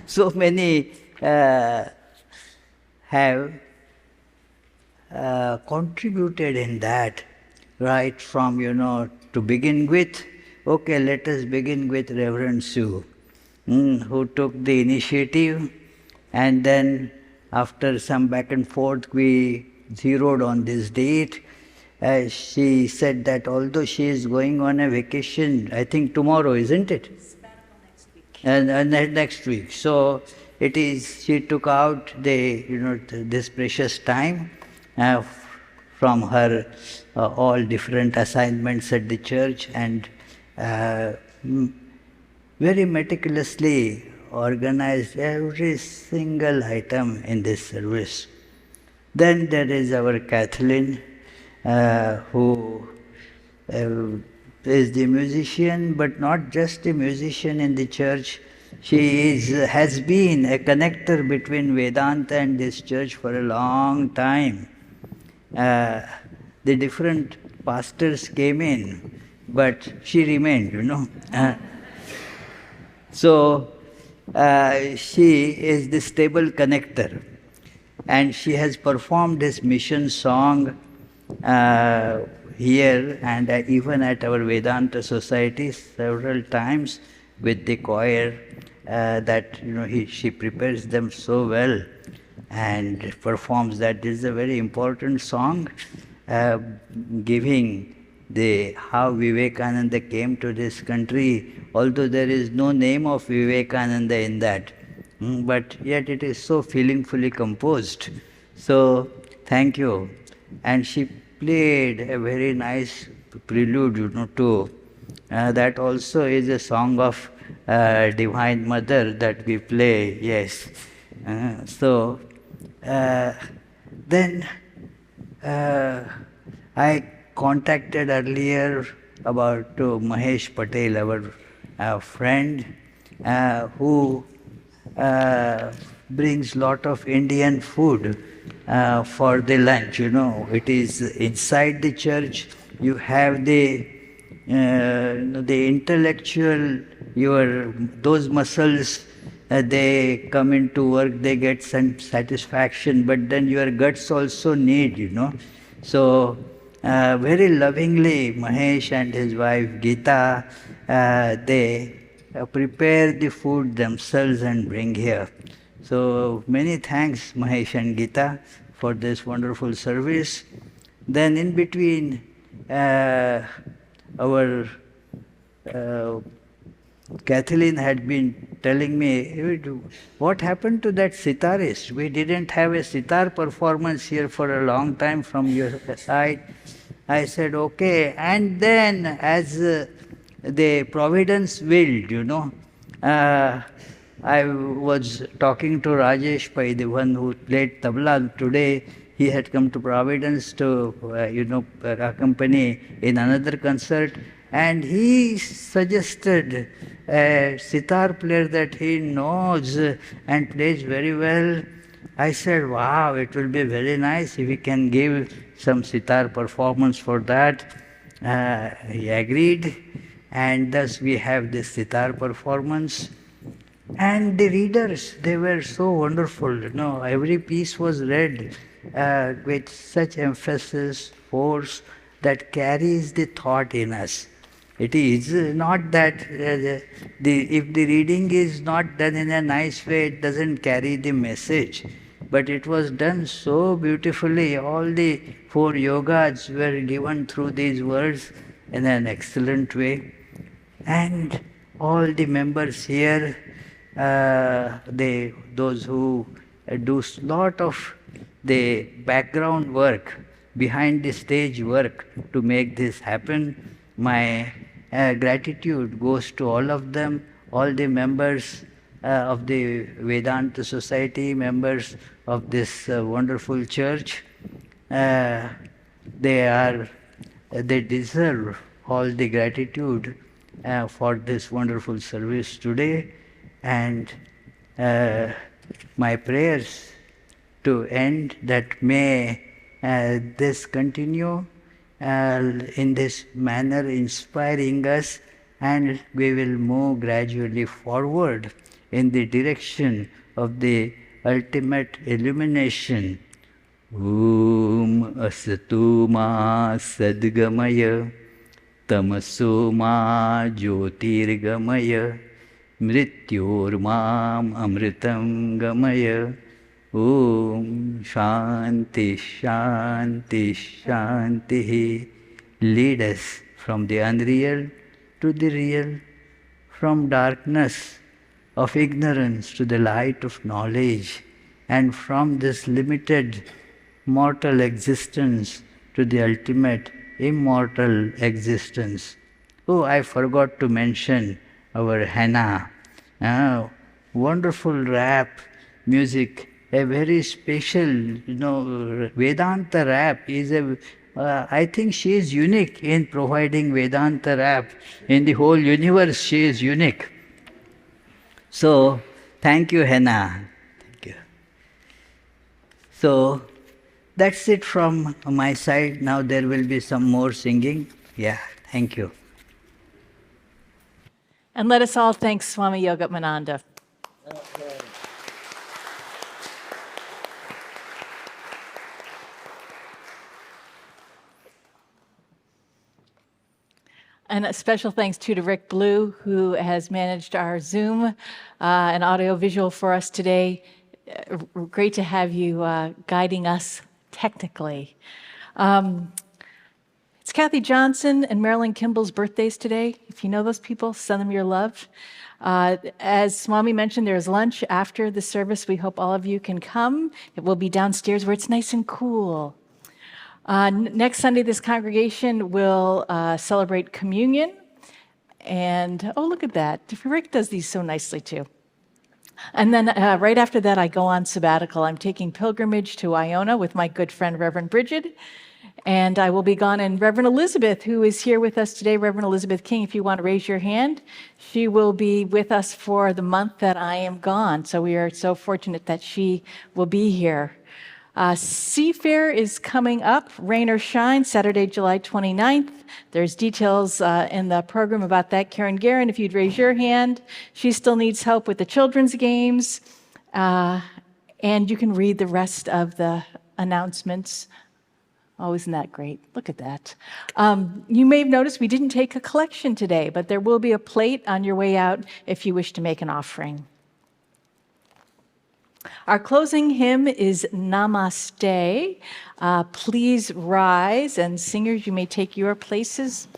So many have contributed in that, right from, to begin with. Okay, let us begin with Reverend Sue, who took the initiative, and then after some back and forth, we zeroed on this date. She said that although she is going on a vacation, I think tomorrow, isn't it? And next week. So it is, she took out this precious time from her all different assignments at the church, and very meticulously organized every single item in this service. Then there is our Kathleen, who is the musician, but not just a musician in the church. She has been a connector between Vedanta and this church for a long time. The different pastors came in, but she remained, So she is the stable connector, and she has performed this mission song here and even at our Vedanta Society several times with the choir. She prepares them so well and performs that. This is a very important song, giving how Vivekananda came to this country, although there is no name of Vivekananda in that, but yet it is so feelingfully composed. So thank you. And she played a very nice prelude, too. That also is a song of Divine Mother that we play, yes. Then I contacted earlier about Mahesh Patel, our friend, who brings lot of Indian food for the lunch. It is inside the church. You have the intellectual, those muscles, they come into work, they get some satisfaction, but then your guts also need, So very lovingly, Mahesh and his wife Geeta, they prepare the food themselves and bring here. So many thanks, Mahesh and Geeta, for this wonderful service. Then in between, our Kathleen had been telling me, what happened to that sitarist? We didn't have a sitar performance here for a long time from your side. I said, okay. And then as the Providence willed, I was talking to Rajesh, the one who played Tabla today. He had come to Providence to, accompany in another concert. And he suggested a sitar player that he knows and plays very well. I said, wow, it will be very nice if we can give some sitar performance for that. He agreed, and thus we have this sitar performance. And the readers, they were so wonderful. Every piece was read with such emphasis, force, that carries the thought in us. It is not that if the reading is not done in a nice way, it doesn't carry the message. But it was done so beautifully. All the 4 yogas were given through these words in an excellent way. And all the members here, those who do lot of the background work, behind the stage work to make this happen, my gratitude goes to all of them, all the members of the Vedanta Society, members of this wonderful church. They deserve all the gratitude for this wonderful service today, and my prayers to end that may this continue in this manner, inspiring us, and we will move gradually forward in the direction of the ultimate illumination. Om Asatu Ma Sadgamaya Tamaso Ma Jyotirgamaya Mrityormam Amritam Gamaya. Om Shanti Shanti Shanti. Lead us from the unreal to the real, from darkness of ignorance to the light of knowledge, and from this limited mortal existence to the ultimate immortal existence. Oh, I forgot to mention our henna. Wonderful rap music. A very special, Vedanta rap is I think she is unique in providing Vedanta rap. In the whole universe, she is unique. So, thank you, Henna. Thank you. So, that's it from my side. Now there will be some more singing. Yeah, thank you. And let us all thank Swami Yogatmananda. And a special thanks too to Rick Blue, who has managed our Zoom and audio visual for us today. Great to have you guiding us technically. It's Kathy Johnson and Marilyn Kimball's birthdays today. If you know those people, send them your love. As Swami mentioned, there's lunch after the service. We hope all of you can come. It will be downstairs where it's nice and cool. Next Sunday, this congregation will celebrate communion. And, oh, look at that. Rick does these so nicely, too. And then right after that, I go on sabbatical. I'm taking pilgrimage to Iona with my good friend, Reverend Bridget. And I will be gone. And Reverend Elizabeth, who is here with us today, Reverend Elizabeth King, if you want to raise your hand, she will be with us for the month that I am gone. So we are so fortunate that she will be here. Seafair is coming up, rain or shine, Saturday, July 29th. There's details in the program about that. Karen Guerin, if you'd raise your hand. She still needs help with the children's games. And you can read the rest of the announcements. Oh, isn't that great? Look at that. You may have noticed we didn't take a collection today, but there will be a plate on your way out if you wish to make an offering. Our closing hymn is Namaste. Please rise, and singers, you may take your places.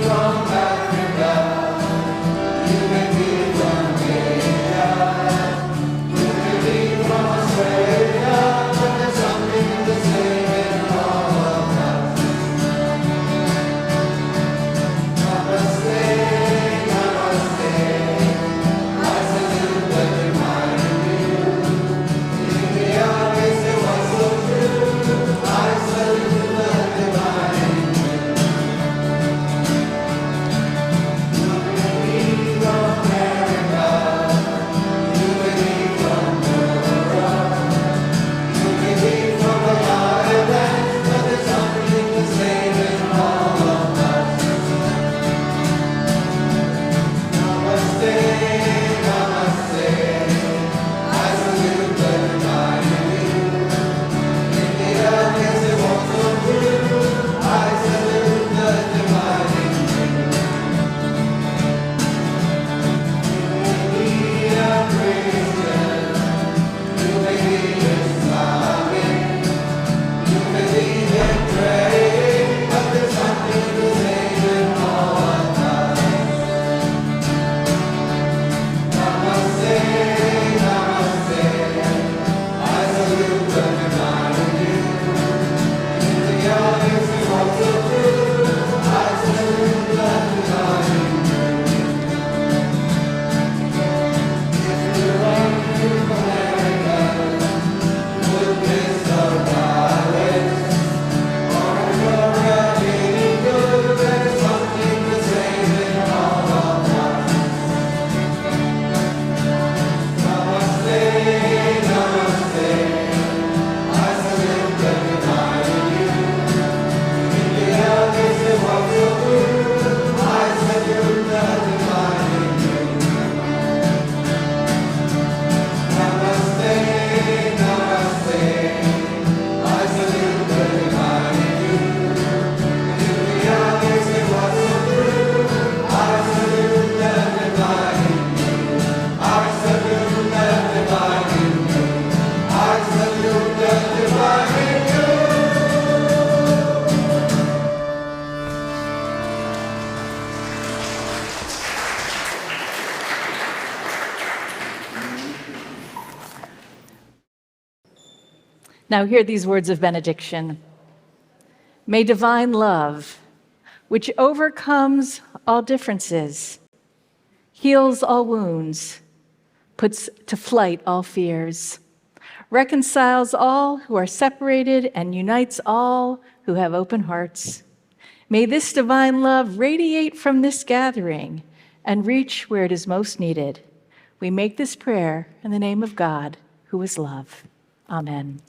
From Now hear these words of benediction. May divine love, which overcomes all differences, heals all wounds, puts to flight all fears, reconciles all who are separated, and unites all who have open hearts. May this divine love radiate from this gathering and reach where it is most needed. We make this prayer in the name of God, who is love. Amen.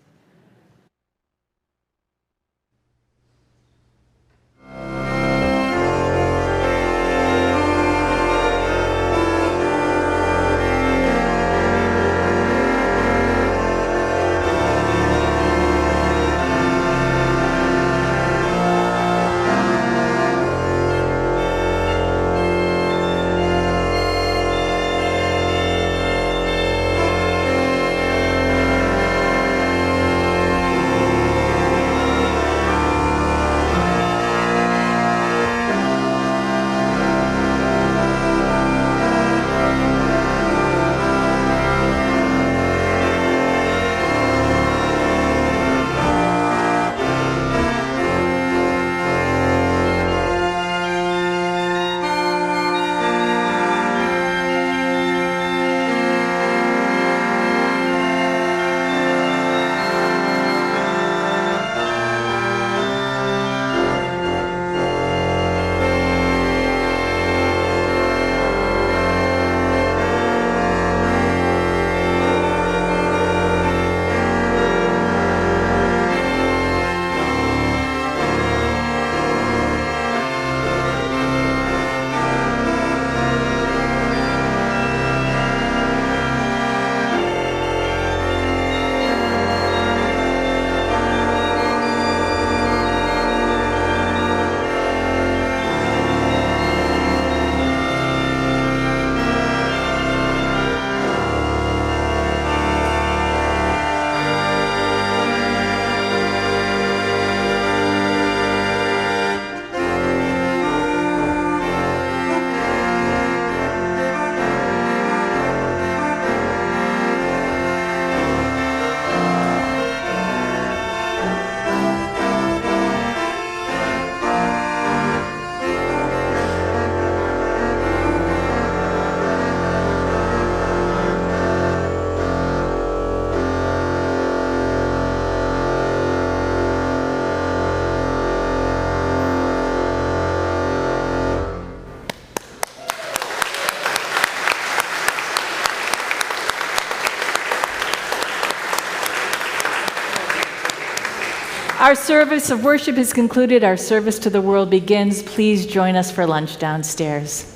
Our service of worship is concluded. Our service to the world begins. Please join us for lunch downstairs.